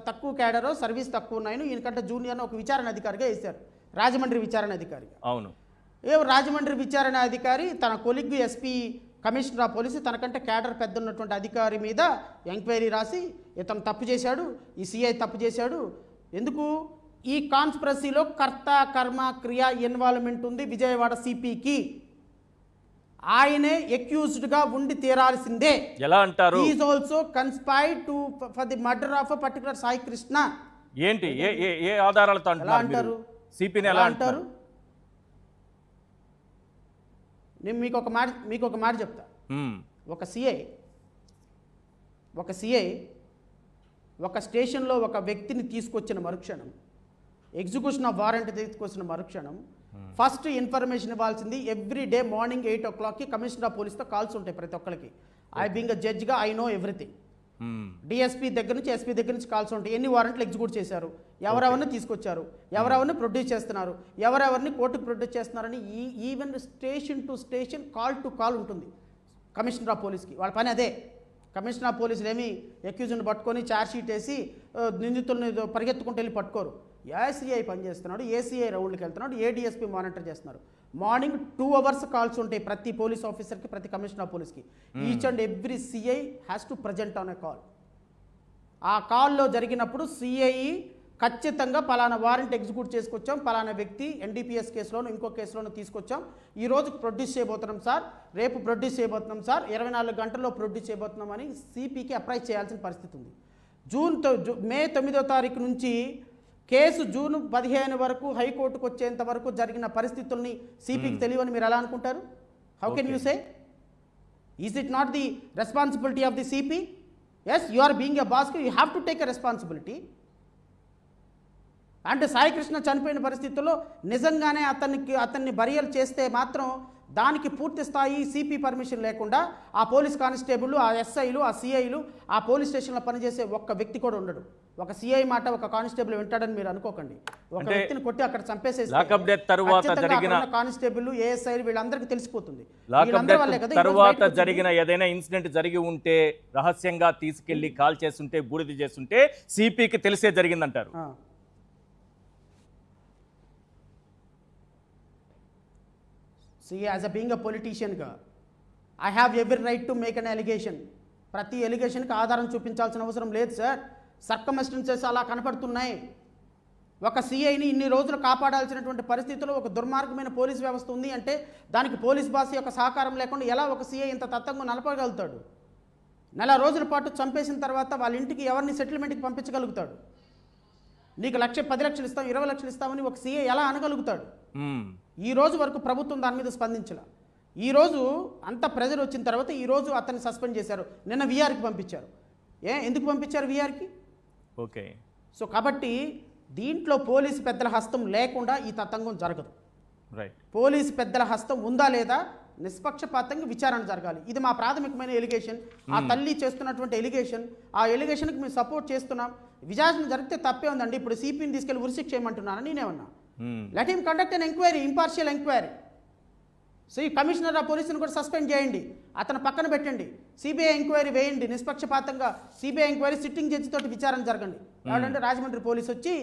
తక్కువ క్యాడరో, సర్వీస్ తక్కువ ఉన్నాయని ఈయనకంటే జూనియర్ని ఒక విచారణ అధికారిగా వేశారు. రాజమండ్రి విచారణ అధికారిగా. అవును. రాజమండ్రి విచారణ అధికారి తన colleague SP commissioner of police తనకంటే క్యాడర్ పెద్ద ఉన్నటువంటి అధికారి మీద ఎంక్వైరీ రాసి ఇతను తప్పు చేశాడు, ఈ సిఐ తప్పు చేశాడు. ఎందుకు? ఈ కాన్స్పిరసీలో కర్త, కర్మ, క్రియ ఇన్వాల్వ్మెంట్ ఉంది విజయవాడ సిపికి. ఆయనే అక్యూజ్డ్గా ఉండి తీరాల్సిందే. ఎలా అంటారు? Is also కన్స్పైర్డ్ to for the murder of a particular Sai Krishna. ఏంటి? ఏ ఆధారాలతో అంటారు? సిపిని ఎలా అంటారు? నేను మీకు ఒక మాట చెప్తా. ఒక సిఐ ఒక స్టేషన్లో ఒక వ్యక్తిని తీసుకొచ్చిన మరుక్షణం, ఎగ్జిక్యూషన్ ఆఫ్ వారెంట్ తీసుకొచ్చిన మరుక్షణం ఫస్ట్ ఇన్ఫర్మేషన్ ఇవ్వాల్సింది ఎవ్రీ డే మార్నింగ్ 8 o'clockకి కమిషనర్ ఆఫ్ పోలీస్తో కాల్స్ ఉంటాయి ప్రతి ఒక్కరికి. ఐ బీయింగ్ అ జడ్జ్గా ఐ నో ఎవ్రీథింగ్. డిఎస్పీ దగ్గర నుంచి, ఎస్పీ దగ్గర నుంచి కాల్స్ ఉంటాయి. ఎన్ని వారెంట్లు ఎగ్జిక్యూట్ చేశారు, ఎవరెవరిని తీసుకొచ్చారు, ఎవరెవరిని ప్రొడ్యూస్ చేస్తున్నారు, ఎవరెవరిని కోర్టుకు ప్రొడ్యూస్ చేస్తున్నారని even station to station, call to call ఉంటుంది కమిషనర్ ఆఫ్ పోలీస్కి. వాళ్ళ పని అదే. కమిషనర్ ఆఫ్ పోలీసులు ఏమి అక్యూజ్ని పట్టుకొని ఛార్జ్షీట్ వేసి నిందితుల్ని పరిగెత్తుకుంటూ వెళ్ళి పట్టుకోరు. ఏసీఐ పనిచేస్తున్నాడు, ఏసీఐ రౌండ్కి వెళ్తున్నాడు, ఏడీఎస్పీ మానిటర్ చేస్తున్నారు. మార్నింగ్ 2 hours కాల్స్ ఉంటాయి ప్రతి పోలీస్ ఆఫీసర్కి, ప్రతి కమిషనర్ ఆఫ్ పోలీస్కి. Each and every CI has to present on a call. ఆ కాల్లో జరిగినప్పుడు సిఐ ఖచ్చితంగా పలానా వారెంట్ ఎగ్జిక్యూట్ చేసుకొచ్చాం, పలానా వ్యక్తి ఎన్డీపీఎస్ కేసులోను ఇంకో కేసులోను తీసుకొచ్చాం, ఈ రోజు ప్రొడ్యూస్ చేయబోతున్నాం సార్, రేపు ప్రొడ్యూస్ చేయబోతున్నాం సార్, 24 గంటల్లో ప్రొడ్యూస్ చేయబోతున్నాం అని సిపికి అప్రైజ్ చేయాల్సిన పరిస్థితి ఉంది. మే 9వ తారీఖు నుంచి కేసు జూన్ 15 వరకు హైకోర్టుకు వచ్చేంత వరకు జరిగిన పరిస్థితుల్ని సిపికి తెలియని మీరు ఎలా అనుకుంటారు? How can you say? Is it not the responsibility of the CP? Yes, you are being a boss, you have to take a responsibility. అంటే సాయికృష్ణ చనిపోయిన పరిస్థితుల్లో నిజంగానే అతన్ని బరియల్ చేస్తే మాత్రం దానికి పూర్తి స్థాయి సిపి పర్మిషన్ లేకుండా ఆ పోలీస్ కానిస్టేబుల్, ఆ ఎస్ఐలు, ఆ సిఐలు, ఆ పోలీస్ స్టేషన్లో పనిచేసే ఒక్క వ్యక్తి కూడా ఉండడు. ఒక సిఐ మాట ఒక కానిస్టేబుల్ వింటాడని మీరు అనుకోకండి. ఒక వ్యక్తిని కొట్టి అక్కడ చంపేసేసి కానిస్టేబుల్, ఏఎస్ఐలు వీళ్ళందరికీ తెలిసిపోతుంది. తర్వాత జరిగిన ఏదైనా ఇన్సిడెంట్ జరిగి ఉంటే, రహస్యంగా తీసుకెళ్లి కాల్ చేస్తుంటే, బూడిద చేస్తుంటే సిపికి తెలిసే జరిగిందంటారు. See, as a being a politician, I have every right to make an allegation. ప్రతి ఎలిగేషన్కి ఆధారం చూపించాల్సిన అవసరం లేదు సార్. సర్కమ్స్టెన్సెస్ అలా కనపడుతున్నాయి. ఒక సిఐని ఇన్ని రోజులు కాపాడాల్సినటువంటి పరిస్థితుల్లో ఒక దుర్మార్గమైన పోలీస్ వ్యవస్థ ఉంది అంటే దానికి పోలీస్ బాస్ యొక్క సహకారం లేకుండా ఎలా ఒక సిఐ ఇంత తత్వంగా నలపగలుగుతాడు? 4 రోజుల పాటు చంపేసిన తర్వాత వాళ్ళ ఇంటికి ఎవరిని సెటిల్మెంట్కి పంపించగలుగుతాడు? నీకు 1,00,000, 10 లక్షలు ఇస్తాం, 20 లక్షలు ఇస్తామని ఒక సీఏ ఎలా అనగలుగుతాడు? ఈ రోజు వరకు ప్రభుత్వం దాని మీద స్పందించాల. ఈ రోజు అంత ప్రెజర్ వచ్చిన తర్వాత ఈ రోజు అతన్ని సస్పెండ్ చేశారు, నిన్న విఆర్కి పంపించారు. ఎందుకు పంపించారు విఆర్కి? ఓకే. సో కాబట్టి దీంట్లో పోలీసు పెద్దల హస్తం లేకుండా ఈ తతంగం జరగదు. రైట్. పోలీసు పెద్దల హస్తం ఉందా లేదా నిష్పక్షపాతంగా విచారణ జరగాలి. ఇది మా ప్రాథమికమైన ఎలిగేషన్. ఆ తల్లి చేస్తున్నటువంటి ఎలిగేషన్, ఆ ఎలిగేషన్కి మేము సపోర్ట్ చేస్తున్నాం. విచారణ జరిగితే తప్పే ఉందండి. ఇప్పుడు సిపిని తీసుకెళ్ళి ఉరిశిక్ష చేయమంటున్నాను నేనేమన్నా? లెట్ హిమ్ కండక్ట్ అన్ ఎంక్వైరీ, ఇంపార్షియల్ ఎంక్వైరీ. సో ఈ కమిషనర్ ఆ పోలీసుని కూడా సస్పెండ్ చేయండి, అతను పక్కన పెట్టండి, సిబిఐ ఎంక్వైరీ వేయండి, నిష్పక్షపాతంగా సిబిఐ ఎంక్వైరీ సిట్టింగ్ జడ్జి తోటి విచారణ జరగండి. ఎవరంటే రాజమండ్రి పోలీసు వచ్చి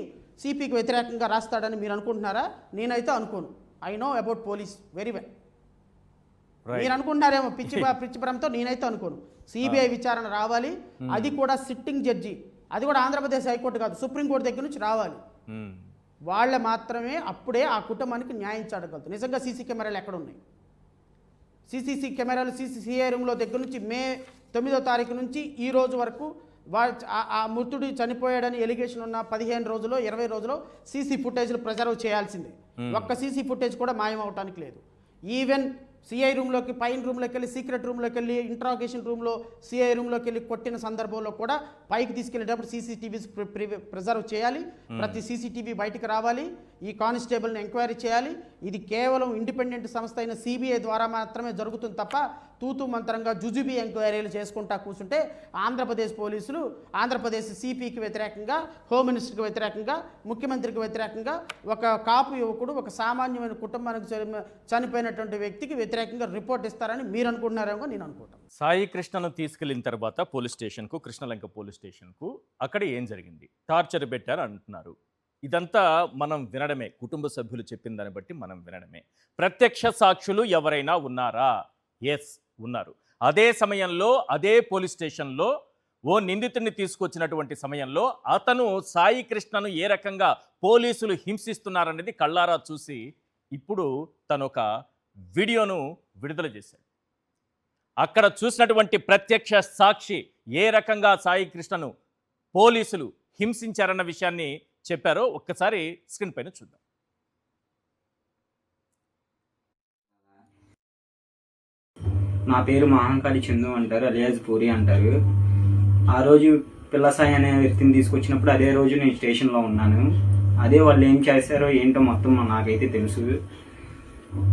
సిపికి వ్యతిరేకంగా రాస్తాడని మీరు అనుకుంటున్నారా? నేనైతే అనుకోను. I know about police very well. మీరు అనుకుంటున్నారేమో పిచ్చిపురంతో, నేనైతే అనుకోను. సిబిఐ విచారణ రావాలి, అది కూడా సిట్టింగ్ జడ్జి, అది కూడా ఆంధ్రప్రదేశ్ హైకోర్టు కాదు, సుప్రీంకోర్టు దగ్గర నుంచి రావాలి. వాళ్ళ మాత్రమే అప్పుడే ఆ కుటుంబానికి న్యాయం చేయగలుగుతారు. నిజంగా సీసీ కెమెరాలు ఎక్కడ ఉన్నాయి? సీసీ కెమెరాలు సిఐ రూమ్లో దగ్గర నుంచి మే 9వ తారీఖు నుంచి ఈ రోజు వరకు ఆ మృతుడు చనిపోయాడని ఎలిగేషన్ ఉన్న 15 రోజులు 20 రోజులు సీసీ ఫుటేజ్లు ప్రిజర్వ్ చేయాల్సిందే. ఒక్క సీసీ ఫుటేజ్ కూడా మాయం అవటానికి లేదు. ఈవెన్ సిఐ రూమ్లోకి, పైన రూమ్లోకి వెళ్ళి, సీక్రెట్ రూమ్లోకి వెళ్ళి, ఇంట్రాగేషన్ రూమ్లో సిఐ రూమ్లోకి వెళ్ళి కొట్టిన సందర్భంలో కూడా పైకి తీసుకెళ్ళేటప్పుడు సీసీటీవీస్ ప్రిజర్వ్ చేయాలి. ప్రతి సీసీటీవీ బయటకు రావాలి. ఈ కానిస్టేబుల్ని ఎంక్వైరీ చేయాలి. ఇది కేవలం ఇండిపెండెంట్ సంస్థ అయిన సిబిఐ ద్వారా మాత్రమే జరుగుతుంది తప్ప తూతూ మంత్రంగా జుజుబీ ఎంక్వైరీలు చేసుకుంటా కూర్చుంటే ఆంధ్రప్రదేశ్ పోలీసులు ఆంధ్రప్రదేశ్ సిపికి వ్యతిరేకంగా, హోమ్ మినిస్టర్కి వ్యతిరేకంగా, ముఖ్యమంత్రికి వ్యతిరేకంగా, ఒక కాపు యువకుడు, ఒక సామాన్యమైన కుటుంబానికి చనిపోయినటువంటి వ్యక్తికి వ్యతిరేకంగా రిపోర్ట్ ఇస్తారని మీరు అనుకుంటున్నారేమో నేను అనుకుంటాను. సాయి కృష్ణను తీసుకెళ్లిన తర్వాత పోలీస్ స్టేషన్కు, కృష్ణలంక పోలీస్ స్టేషన్కు, అక్కడ ఏం జరిగింది? టార్చర్ పెట్టారు అంటున్నారు. ఇదంతా మనం వినడమే, కుటుంబ సభ్యులు చెప్పిన దాన్ని బట్టి మనం వినడమే. ప్రత్యక్ష సాక్షులు ఎవరైనా ఉన్నారా? ఎస్, ఉన్నారు. అదే సమయంలో అదే పోలీస్ స్టేషన్లో ఓ నిందితుడిని తీసుకొచ్చినటువంటి సమయంలో అతను సాయి కృష్ణను ఏ రకంగా పోలీసులు హింసిస్తున్నారనేది కళ్ళారా చూసి ఇప్పుడు తను ఒక వీడియోను విడుదల చేశాడు. అక్కడ చూసినటువంటి ప్రత్యక్ష సాక్షి ఏ రకంగా సాయి కృష్ణను పోలీసులు హింసించారన్న విషయాన్ని చెప్పారో ఒక్కసారి స్క్రీన్ పైన చూద్దాం. నా పేరు మహాంకాళి చందు అంటారు, అలియాజ్ పూరి అంటారు. ఆ రోజు పిల్లసాయి అనే వ్యక్తిని తీసుకొచ్చినప్పుడు అదే రోజు నేను స్టేషన్లో ఉన్నాను. అదే వాళ్ళు ఏం చేశారో ఏంటో మొత్తం నాకైతే తెలుసు.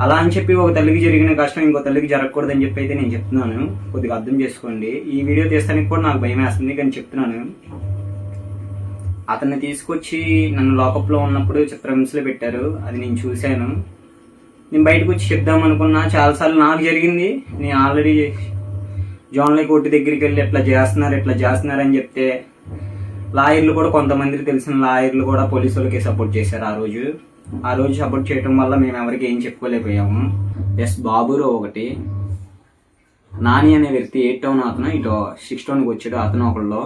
అలా అని చెప్పి ఒక తల్లికి జరిగిన కష్టం ఇంకో తల్లికి జరగకూడదని చెప్పి అయితే నేను చెప్తున్నాను. కొద్దిగా అర్థం చేసుకోండి. ఈ వీడియో తీస్తానికి కూడా నాకు భయం వేస్తుంది, కానీ చెప్తున్నాను. అతన్ని తీసుకొచ్చి నన్ను లాకప్లో ఉన్నప్పుడు చిత్రహింసలు పెట్టారు. అది నేను చూశాను. నేను బయటకు వచ్చి చెప్దాం అనుకున్నా, చాలాసార్లు నాకు జరిగింది. నేను ఆల్రెడీ జోన్లీ కోర్టు దగ్గరికి వెళ్ళి ఎట్లా చేస్తున్నారు అని చెప్తే లాయర్లు కూడా, కొంతమందికి తెలిసిన లాయర్లు కూడా పోలీసు వాళ్ళకి సపోర్ట్ చేశారు. ఆ రోజు సపోర్ట్ చేయడం వల్ల మేము ఎవరికి ఏం చెప్పుకోలేకపోయాము. ఎస్, బాబురావు ఒకటి, నాని అనే వ్యక్తి 8 టౌన్, అతను ఇటు 6 టౌన్కి వచ్చాడు. అతను ఒకళ్ళు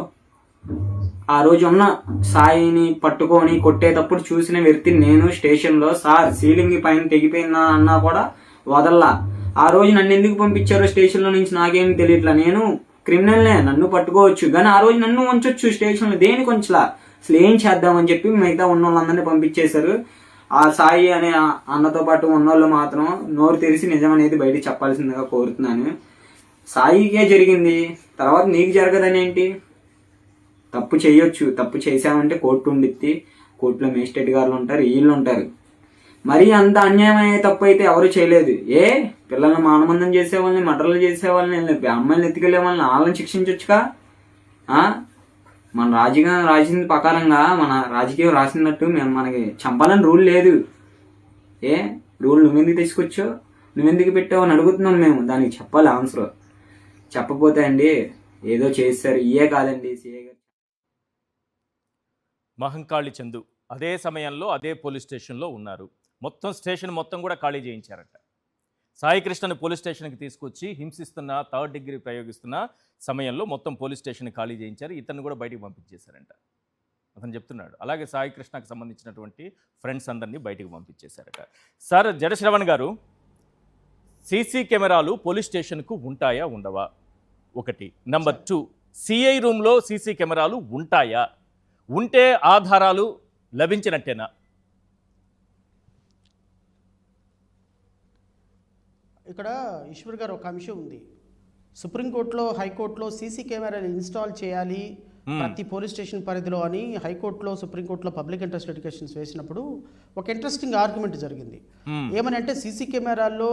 ఆ రోజు ఉన్న సాయిని పట్టుకొని కొట్టేటప్పుడు చూసిన వ్యక్తి నేను స్టేషన్లో. సార్ సీలింగ్ పైన తెగిపోయిందా అన్నా కూడా వదల్లా. ఆ రోజు నన్ను ఎందుకు పంపించారో స్టేషన్లో నుంచి నాకేం తెలియట్లా. నేను క్రిమినల్నే, నన్ను పట్టుకోవచ్చు, కానీ ఆ రోజు నన్ను ఉంచొచ్చు స్టేషన్లో. దేనికి ఉంచలా? అసలు ఏం చేద్దామని చెప్పి మిగతా ఉన్న వాళ్ళందరినీ పంపించేశారు. ఆ సాయి అనే అన్నతో పాటు ఉన్నోళ్ళు మాత్రం నోరు తెరిచి నిజం అనేది బయటికి చెప్పాల్సిందిగా కోరుతున్నాను. సాయికే జరిగింది, తర్వాత నీకు జరగదని ఏంటి? తప్పు చేయొచ్చు, తప్పు చేసామంటే కోర్టు ఉండిద్ది, కోర్టులో మేజిస్ట్రేట్ గారు ఉంటారు, వీళ్ళు ఉంటారు. మరీ అంత అన్యాయమయ్యే తప్పు అయితే ఎవరు చేయలేదు. పిల్లల్ని మానబంధం చేసేవాళ్ళని, మటర్లు చేసేవాళ్ళని, అమ్మాయిని ఎత్తుకెళ్లే వాళ్ళని వాళ్ళని శిక్షించవచ్చుగా. మన రాజకీయం రాసిన ప్రకారంగా, మన రాజకీయం రాసినట్టు మేము మనకి చంపాలని రూల్ లేదు. రూల్ నువ్వెందుకు తీసుకొచ్చావు, నువ్వెందుకు పెట్టావు అని అడుగుతున్నాం మేము. దానికి చెప్పాలి ఆన్సర్. చెప్పపోతే అండి ఏదో చేస్తారు. ఇయే కాదండి సీఏ గారు. మహంకాళి చందు అదే సమయంలో అదే పోలీస్ స్టేషన్లో ఉన్నారు. మొత్తం స్టేషన్ మొత్తం కూడా ఖాళీ చేయించారట. సాయికృష్ణని పోలీస్ స్టేషన్కి తీసుకొచ్చి హింసిస్తున్న, థర్డ్ డిగ్రీ ప్రయోగిస్తున్న సమయంలో మొత్తం పోలీస్ స్టేషన్ ఖాళీ చేయించారు. ఇతన్ని కూడా బయటికి పంపించేశారంట. అతను చెప్తున్నాడు. అలాగే సాయికృష్ణకు సంబంధించినటువంటి ఫ్రెండ్స్ అందరినీ బయటికి పంపించేశారట. సార్ జడశ్రవణ్ గారు, సీసీ కెమెరాలు పోలీస్ స్టేషన్కు ఉంటాయా ఉండవా? ఒకటి. నెంబర్ 2, సిఐ రూమ్లో సీసీ కెమెరాలు ఉంటాయా? ఉంటే ఆధారాలు లభించినట్టేనా? ఇక్కడ ఈశ్వర్ గారు ఒక అంశం ఉంది. సుప్రీంకోర్టులో, హైకోర్టులో సీసీ కెమెరాలు ఇన్స్టాల్ చేయాలి ప్రతి పోలీస్ స్టేషన్ పరిధిలో అని హైకోర్టులో, సుప్రీంకోర్టులో పబ్లిక్ ఇంట్రెస్ట్ లిటిగేషన్స్ వేసినప్పుడు ఒక ఇంట్రెస్టింగ్ ఆర్గ్యుమెంట్ జరిగింది. ఏమని అంటే, సీసీ కెమెరాల్లో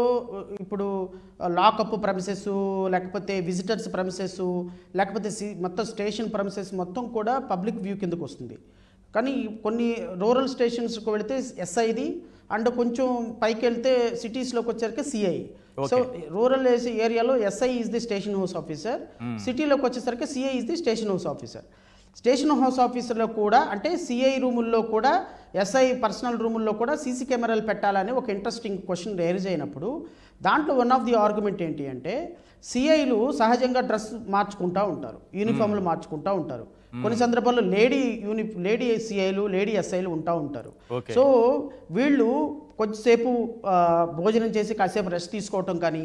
ఇప్పుడు లాకప్ ప్రెమిసెస్, లేకపోతే విజిటర్స్ ప్రెమిసెస్, లేకపోతే మొత్తం స్టేషన్ ప్రెమిసెస్ మొత్తం కూడా పబ్లిక్ వ్యూ కిందకు వస్తుంది. కానీ కొన్ని రూరల్ స్టేషన్స్కి వెళితే ఎస్ఐది, అండ్ కొంచెం పైకి వెళ్తే సిటీస్లోకి వచ్చేసరికి సిఐ. సో రూరల్ ఏరియాలో SI is the station house officer, సిటీలోకి వచ్చేసరికి CI is the station house officer. Station house ఆఫీసర్లో కూడా, అంటే సిఐ రూముల్లో కూడా, ఎస్ఐ పర్సనల్ రూముల్లో కూడా సీసీ కెమెరాలు పెట్టాలని ఒక ఇంట్రెస్టింగ్ క్వశ్చన్ రేజ్ అయినప్పుడు దాంట్లో వన్ ఆఫ్ ది ఆర్గ్యుమెంట్ ఏంటి అంటే, సిఐలు సహజంగా డ్రెస్ మార్చుకుంటూ ఉంటారు, యూనిఫామ్లు మార్చుకుంటూ ఉంటారు. కొన్ని సందర్భాల్లో లేడీ సిఐలు, లేడీ ఎస్ఐలు ఉంటారు. సో వీళ్ళు కొద్దిసేపు భోజనం చేసి కాసేపు రెస్ట్ తీసుకోవటం కానీ,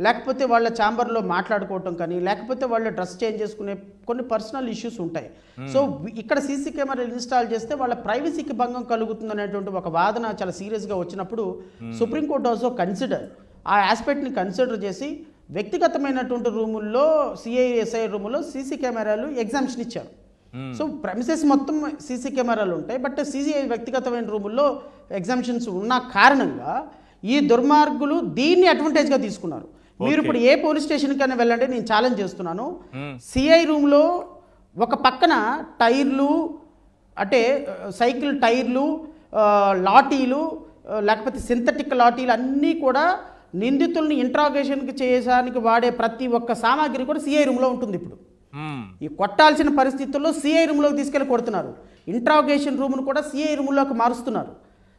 లేకపోతే వాళ్ళ ఛాంబర్లో మాట్లాడుకోవటం కానీ, లేకపోతే వాళ్ళు డ్రెస్ చేంజ్ చేసుకునే కొన్ని పర్సనల్ ఇష్యూస్ ఉంటాయి. సో ఇక్కడ సీసీ కెమెరాలు ఇన్స్టాల్ చేస్తే వాళ్ళ ప్రైవసీకి భంగం కలుగుతుంది అనేటువంటి ఒక వాదన చాలా సీరియస్గా వచ్చినప్పుడు సుప్రీంకోర్టు ఆల్సో ఆ ఆస్పెక్ట్ని కన్సిడర్ చేసి వ్యక్తిగతమైనటువంటి రూముల్లో, సిఐఎస్ఐ రూముల్లో సీసీ కెమెరాలు ఎగ్జామ్షన్ ఇచ్చారు. సో ప్రెమిసెస్ మొత్తం సీసీ కెమెరాలు ఉంటాయి, బట్ సిసిఐ వ్యక్తిగతమైన రూముల్లో ఎగ్జామ్షన్స్ ఉన్న కారణంగా ఈ దుర్మార్గులు దీన్ని అడ్వాంటేజ్గా తీసుకున్నారు. మీరు ఇప్పుడు ఏ పోలీస్ స్టేషన్కైనా వెళ్ళండి, నేను ఛాలెంజ్ చేస్తున్నాను. సిఐ రూమ్లో ఒక పక్కన టైర్లు, అంటే సైకిల్ టైర్లు, లాఠీలు, లేకపోతే సింథటిక్ లాఠీలు అన్నీ కూడా నిందితుల్ని ఇంట్రాగేషన్కి చేయడానికి వాడే ప్రతి ఒక్క సామాగ్రి కూడా సిఐ రూమ్లో ఉంటుంది. ఇప్పుడు ఈ కొట్టాల్సిన పరిస్థితుల్లో సిఐ రూమ్లోకి తీసుకెళ్ళి కొడుతున్నారు. ఇంట్రాగేషన్ రూమ్ను కూడా సిఐ రూమ్లోకి మారుస్తున్నారు.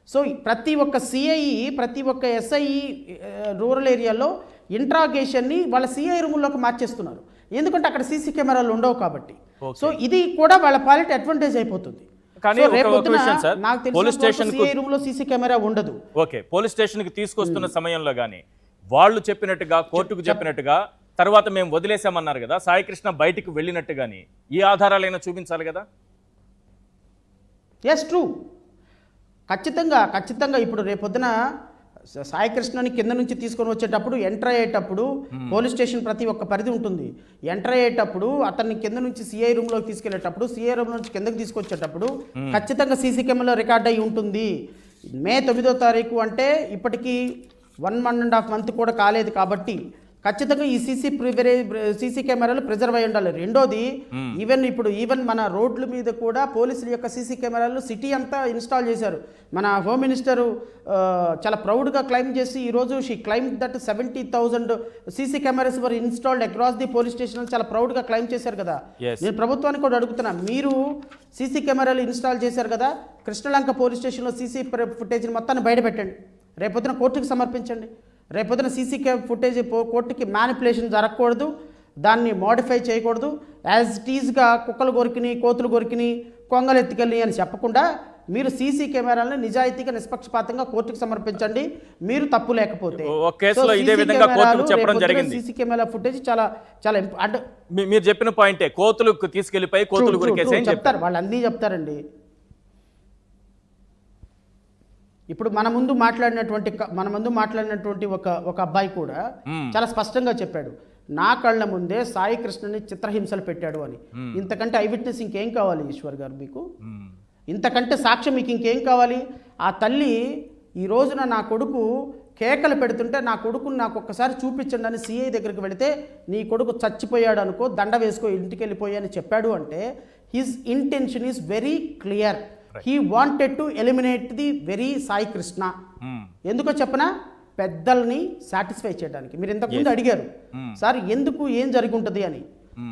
సో ప్రతి ఒక్క సిఐ, ప్రతి ఒక్క ఎస్ఐ రూరల్ ఏరియాలో ఇంట్రాగేషన్ని వాళ్ళ సిఐ రూమ్లోకి మార్చేస్తున్నారు. ఎందుకంటే అక్కడ సీసీ కెమెరాలు ఉండవు కాబట్టి. సో ఇది కూడా వాళ్ళ పాలిటీ అడ్వాంటేజ్ అయిపోతుంది. కానీ పోలీస్ స్టేషన్ రూమ్ లో సీసీ కెమెరా ఉండదు. ఓకే, పోలీస్ స్టేషన్ కి తీసుకొస్తున్న సమయంలో గానీ వాళ్ళు చెప్పినట్టుగా, కోర్టుకు చెప్పినట్టుగా తర్వాత మేము వదిలేసామన్నారు కదా, సాయికృష్ణ బయటికి వెళ్ళినట్టుగాని ఈ ఆధారాలైనా చూపించాలి కదా. Yes, true. ఖచ్చితంగా ఇప్పుడు రేపొద్దున సాయికృష్ణని కింద నుంచి తీసుకొని వచ్చేటప్పుడు, ఎంటర్ అయ్యేటప్పుడు పోలీస్ స్టేషన్ ప్రతి ఒక్క పరిధి ఉంటుంది. ఎంటర్ అయ్యేటప్పుడు అతన్ని కింద నుంచి సిఐ రూమ్లోకి తీసుకెళ్లేటప్పుడు, సిఐ రూమ్ నుంచి కిందకి తీసుకొచ్చేటప్పుడు ఖచ్చితంగా సీసీ కెమెరాలో రికార్డ్ అయ్యి ఉంటుంది. మే 9వ తారీఖు అంటే ఇప్పటికీ 1.5 మంత్ కూడా కాలేదు కాబట్టి ఖచ్చితంగా ఈ సీసీ కెమెరాలు ప్రిజర్వ్ అయి ఉండాలి. రెండోది, ఈవెన్ మన రోడ్ల మీద కూడా పోలీసుల యొక్క సీసీ కెమెరాలు సిటీ అంతా ఇన్స్టాల్ చేశారు. మన హోమ్ మినిస్టరు చాలా ప్రౌడ్గా క్లైమ్ చేసి ఈరోజు she claim that 70,000 CC cameras were installed across the police station చాలా ప్రౌడ్గా క్లైమ్ చేశారు కదా. నేను ప్రభుత్వానికి కూడా అడుగుతున్నా, మీరు సీసీ కెమెరాలు ఇన్స్టాల్ చేశారు కదా, కృష్ణలంక పోలీస్ స్టేషన్లో సీసీ ఫుటేజ్ని మొత్తాన్ని బయటపెట్టండి, రేపొద్దున కోర్టుకు సమర్పించండి. రేపొద్దున సీసీ ఫుటేజ్ కోర్టుకి మ్యానిపులేషన్ జరగకూడదు. దాన్ని మోడిఫై చేయకూడదు. యాజ్ ఇట్ ఈజ్గా కుక్కలు కొరికిని, కోతులు కొరికిని, కొంగలు ఎత్తుకెళ్ళి అని చెప్పకుండా మీరు సీసీ కెమెరాలను నిజాయితీగా నిష్పక్షపాతంగా కోర్టుకు సమర్పించండి, మీరు తప్పు లేకపోతే. ఒక కేసులో ఇదే విధంగా కోర్టుకు చెప్పడం జరిగింది. సీసీ కెమెరా ఫుటేజ్ చాలా చాలా అంటే మీరు చెప్పిన పాయింటే, కోతులకు తీసుకెళ్లిపోయి కోతులు గురికేసి అని చెప్తారు, వాళ్ళు అన్నీ చెప్తారండి. ఇప్పుడు మన ముందు మాట్లాడినటువంటి ఒక అబ్బాయి కూడా చాలా స్పష్టంగా చెప్పాడు, నా కళ్ళ ముందే సాయి కృష్ణని చిత్రహింసలు పెట్టాడు అని. ఇంతకంటే ఐ విట్నెస్ ఇంకేం కావాలి ఈశ్వర్ గారు మీకు? ఇంతకంటే సాక్ష్యం మీకు ఇంకేం కావాలి? ఆ తల్లి ఈ రోజున నా కొడుకు కేకలు పెడుతుంటే నా కొడుకుని నాకు ఒక్కసారి చూపించండి అని సిఐ దగ్గరికి వెళితే, నీ కొడుకు చచ్చిపోయాడు అనుకో, దండ వేసుకో, ఇంటికి వెళ్ళిపోయి అని చెప్పాడు అంటే his intention is very clear. He wanted to eliminate the very Sai Krishna. ఎందుకో చెప్పనా? పెద్దల్ని సాటిస్ఫై చేయడానికి. మీరు ఇంతకుముందు అడిగారు సార్ ఎందుకు, ఏం జరిగి ఉంటుంది అని.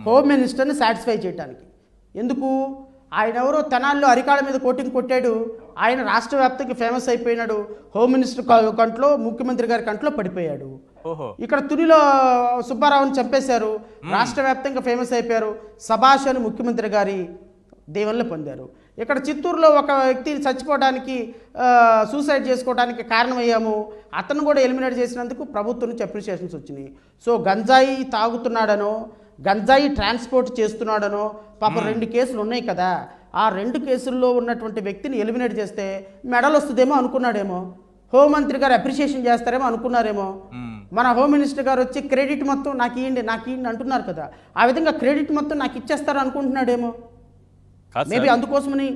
హోమ్ మినిస్టర్ని సాటిస్ఫై చేయడానికి. ఎందుకు? ఆయన ఎవరో తెనాల్లో అరికాళ్ళ మీద కోటింగ్ కొట్టాడు, ఆయన రాష్ట్ర వ్యాప్తంగా ఫేమస్ అయిపోయినాడు, హోమ్ మినిస్టర్ కంట్లో, ముఖ్యమంత్రి గారి కంట్లో పడిపోయాడు. ఇక్కడ తునిలో సుబ్బారావుని చంపేశారు, రాష్ట్ర వ్యాప్తంగా ఫేమస్ అయిపోయారు, సభాష్ అని ముఖ్యమంత్రి గారి దీవెనలు పొందారు. ఇక్కడ చిత్తూరులో ఒక వ్యక్తి చచ్చిపోవడానికి, సూసైడ్ చేసుకోవడానికి కారణమయ్యాము, అతను కూడా ఎలిమినేట్ చేసినందుకు ప్రభుత్వం నుంచి అప్రిషియేషన్స్ వచ్చినాయి. సో గంజాయి తాగుతున్నాడనో, గంజాయి ట్రాన్స్పోర్ట్ చేస్తున్నాడనో పాపం 2 కేసులు ఉన్నాయి కదా, ఆ 2 కేసుల్లో ఉన్నటువంటి వ్యక్తిని ఎలిమినేట్ చేస్తే మెడల్ వస్తుందేమో అనుకున్నాడేమో, హోంమంత్రి గారు అప్రిషియేషన్ చేస్తారేమో అనుకున్నారేమో. మన హోమ్ మినిస్టర్ గారు వచ్చి క్రెడిట్ మొత్తం నాకు ఇవ్వండి అంటున్నారు కదా, ఆ విధంగా క్రెడిట్ మొత్తం నాకు ఇచ్చేస్తారు అనుకుంటున్నాడేమో. మేబీ అందుకోసమని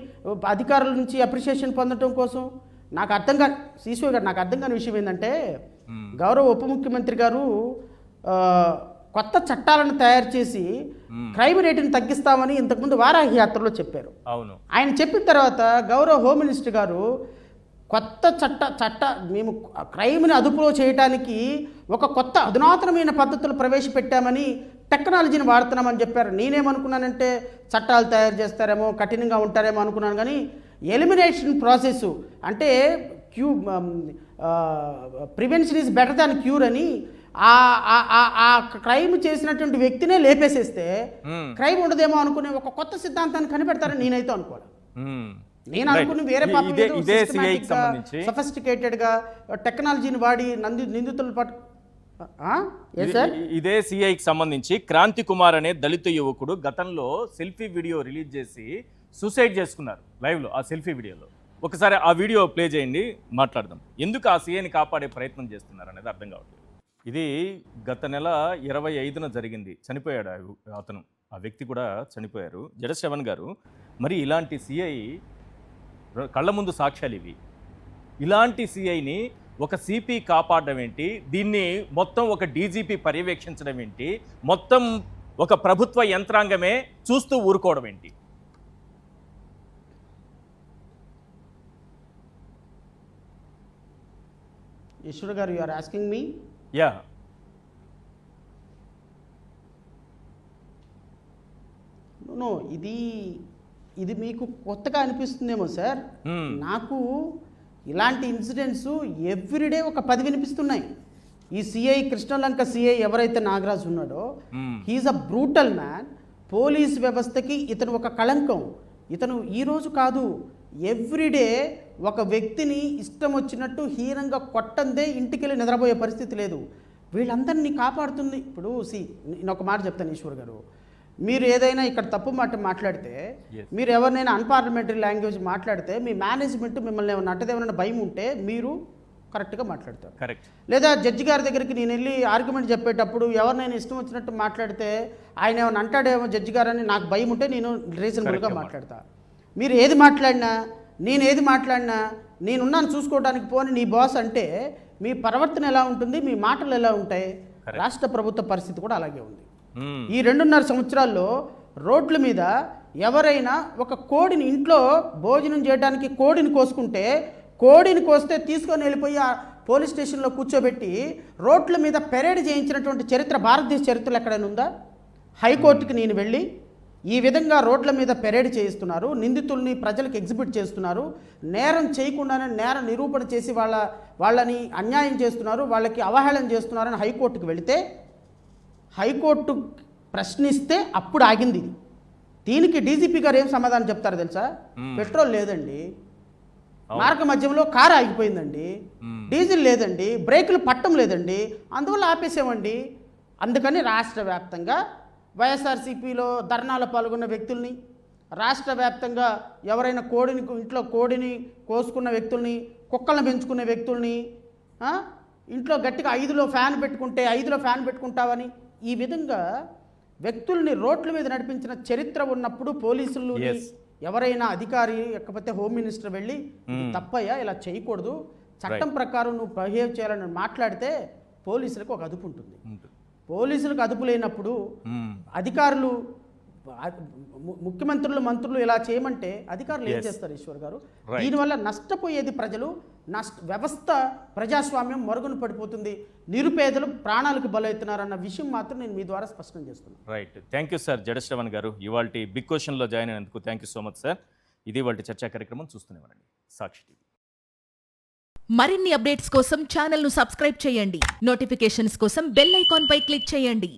అధికారుల నుంచి అప్రిషియేషన్ పొందడం కోసం. నాకు అర్థం కాని ఈశ్వర్ గారు, నాకు అర్థం కాని విషయం ఏంటంటే, గౌరవ ఉప ముఖ్యమంత్రి గారు కొత్త చట్టాలను తయారు చేసి క్రైమ్ రేటుని తగ్గిస్తామని ఇంతకుముందు వారాహి యాత్రలో చెప్పారు. అవును, ఆయన చెప్పిన తర్వాత గౌరవ హోమ్ మినిస్టర్ గారు కొత్త మేము క్రైమ్ని అదుపులో చేయడానికి ఒక కొత్త అధునాతనమైన పద్ధతులు ప్రవేశపెట్టామని, టెక్నాలజీని వాడుతున్నామని చెప్పారు. నేనేమనుకున్నానంటే చట్టాలు తయారు చేస్తారేమో, కఠినంగా ఉంటారేమో అనుకున్నాను. కానీ ఎలిమినేషన్ ప్రాసెస్ అంటే prevention is better than cure అని ఆ క్రైమ్ చేసినటువంటి వ్యక్తినే లేపేసేస్తే క్రైమ్ ఉండదేమో అనుకునే ఒక కొత్త సిద్ధాంతాన్ని కనిపెడతారని నేనైతే అనుకోవాలి. నేను అనుకుని వేరే సఫిస్టికేటెడ్ గా టెక్నాలజీని వాడి నిందితులు ఇదే సిఐకి సంబంధించి క్రాంతి కుమార్ అనే దళిత యువకుడు గతంలో సెల్ఫీ వీడియో రిలీజ్ చేసి సూసైడ్ చేసుకున్నారు లైవ్లో. ఆ సెల్ఫీ వీడియోలో ఒకసారి ఆ వీడియో ప్లే చేయండి, మాట్లాడదాం. ఎందుకు ఆ సిఐని కాపాడే ప్రయత్నం చేస్తున్నారు అనేది అర్థం కావట్లేదు. ఇది గత నెల 25న జరిగింది, చనిపోయాడు అతను, ఆ వ్యక్తి కూడా చనిపోయారు. జడశ్రవణ్ గారు, మరి ఇలాంటి సిఐ కళ్ళ ముందు సాక్ష్యాలు ఇవి, ఇలాంటి సిఐని ఒక సిపి కాపాడడం ఏంటి, దీన్ని మొత్తం ఒక డీజీపీ పర్యవేక్షించడం ఏంటి, మొత్తం ఒక ప్రభుత్వ యంత్రాంగమే చూస్తూ ఊరుకోవడం ఏంటి? Eshwar garu, you are asking me? Yeah. No, ఇది మీకు కొత్తగా అనిపిస్తుందేమో సార్. నాకు ఇలాంటి ఇన్సిడెంట్స్ ఎవ్రీడే ఒక 10 వినిపిస్తున్నాయి. ఈ సిఐ కృష్ణలంక సిఐ ఎవరైతే నాగరాజు ఉన్నాడో, హీఈస్ అ బ్రూటల్ మ్యాన్. పోలీస్ వ్యవస్థకి ఇతను ఒక కళంకం. ఇతను ఈరోజు కాదు, ఎవ్రీడే ఒక వ్యక్తిని ఇష్టం వచ్చినట్టు హీనంగా కొట్టందే ఇంటికెళ్ళి నిద్రపోయే పరిస్థితి లేదు. వీళ్ళందరినీ కాపాడుతుంది. ఇప్పుడు నేను ఒక మాట చెప్తాను ఈశ్వర్ గారు, మీరు ఏదైనా ఇక్కడ తప్పు మాట మాట్లాడితే, మీరు ఎవరినైనా అన్పార్లమెంటరీ లాంగ్వేజ్ మాట్లాడితే, మీ మేనేజ్మెంట్ మిమ్మల్ని ఏమన్నా అంటదేమన్నా భయం ఉంటే మీరు కరెక్ట్గా మాట్లాడతారు. కరెక్ట్. లేదా జడ్జి గారి దగ్గరికి నేను వెళ్ళి ఆర్గ్యుమెంట్ చెప్పేటప్పుడు ఎవరినైనా ఇష్టం వచ్చినట్టు మాట్లాడితే, ఆయన ఏమైనా అంటాడేమో జడ్జి గారని నాకు భయం ఉంటే నేను రీజనబుల్గా మాట్లాడతా. మీరు ఏది మాట్లాడినా, నేను ఏది మాట్లాడినా, నేనున్నాను చూసుకోవడానికి పోని నీ బాస్ అంటే మీ ప్రవర్తన ఎలా ఉంటుంది, మీ మాటలు ఎలా ఉంటాయి? రాష్ట్ర ప్రభుత్వ పరిస్థితి కూడా అలాగే ఉంది. ఈ 2.5 సంవత్సరాల్లో రోడ్ల మీద ఎవరైనా ఒక కోడిని, ఇంట్లో భోజనం చేయడానికి కోడిని కోసుకుంటే, కోడిని కోస్తే తీసుకొని వెళ్ళిపోయి ఆ పోలీస్ స్టేషన్లో కూర్చోబెట్టి రోడ్ల మీద పెరేడ్ చేయించినటువంటి చరిత్ర భారతదేశ చరిత్రలో ఎక్కడైనా ఉందా? హైకోర్టుకి నేను వెళ్ళి ఈ విధంగా రోడ్ల మీద పెరేడ్ చేయిస్తున్నారు, నిందితుల్ని ప్రజలకు ఎగ్జిబిట్ చేస్తున్నారు, నేరం చేయకుండానే నేర నిరూపణ చేసి వాళ్ళని అన్యాయం చేస్తున్నారు, వాళ్ళకి అవహేళన చేస్తున్నారని హైకోర్టుకు వెళితే, హైకోర్టు ప్రశ్నిస్తే అప్పుడు ఆగింది ఇది. దీనికి డీజీపీ గారు ఏం సమాధానం చెప్తారో తెలుసా? పెట్రోల్ లేదండి, మార్గ మధ్యంలో కారు ఆగిపోయిందండి, డీజిల్ లేదండి, బ్రేకులు పట్టం లేదండి, అందువల్ల ఆపేసామండి. అందుకని రాష్ట్ర వ్యాప్తంగా వైఎస్ఆర్సీపీలో ధర్నాలో పాల్గొన్న వ్యక్తుల్ని, రాష్ట్ర వ్యాప్తంగా ఎవరైనా ఇంట్లో కోడిని కోసుకున్న వ్యక్తుల్ని, కుక్కలను పెంచుకునే వ్యక్తుల్ని, ఇంట్లో గట్టిగా 5లో ఫ్యాన్ పెట్టుకుంటే 5లో ఫ్యాన్ పెట్టుకుంటావని ఈ విధంగా వ్యక్తుల్ని రోడ్ల మీద నడిపించిన చరిత్ర ఉన్నప్పుడు పోలీసులు ఎవరైనా అధికారి లేకపోతే హోమ్ మినిస్టర్ వెళ్ళి తప్పయ్యా ఇలా చేయకూడదు, చట్టం ప్రకారం నువ్వు బిహేవ్ చేయాలని మాట్లాడితే పోలీసులకు ఒక అదుపు ఉంటుంది. పోలీసులకు అదుపు లేనప్పుడు అధికారులు, ముఖ్యమంత్రులు, మంత్రులు ఇలా చేయమంటే అధికారులు ఏం చేస్తారు ఈశ్వర్ గారు? దీనివల్ల నష్టపోయేది ప్రజలు, వ్యవస్థ, ప్రజాస్వామ్యం మరుగున పడిపోతుంది, నిరుపేదలు ప్రాణాలకు బలవుతున్నారన్న విషయం మాత్రం నేను మీ ద్వారా స్పష్టం చేస్తున్నాను. రైట్, థ్యాంక్ యూ సార్ జడ శ్రవణ్ గారు. ఇవాళ బిగ్ క్వశ్చన్లో జాయిన్ అయినందుకు thank you so much sir. ఇది ఇవాళ చర్చా కార్యక్రమం, చూస్తూనే ఉండండి సాక్షి టీవీ. మరిన్ని అప్డేట్స్ కోసం ఛానల్ను సబ్స్క్రైబ్ చేయండి. నోటిఫికేషన్స్ కోసం బెల్ ఐకాన్ పై క్లిక్ చేయండి.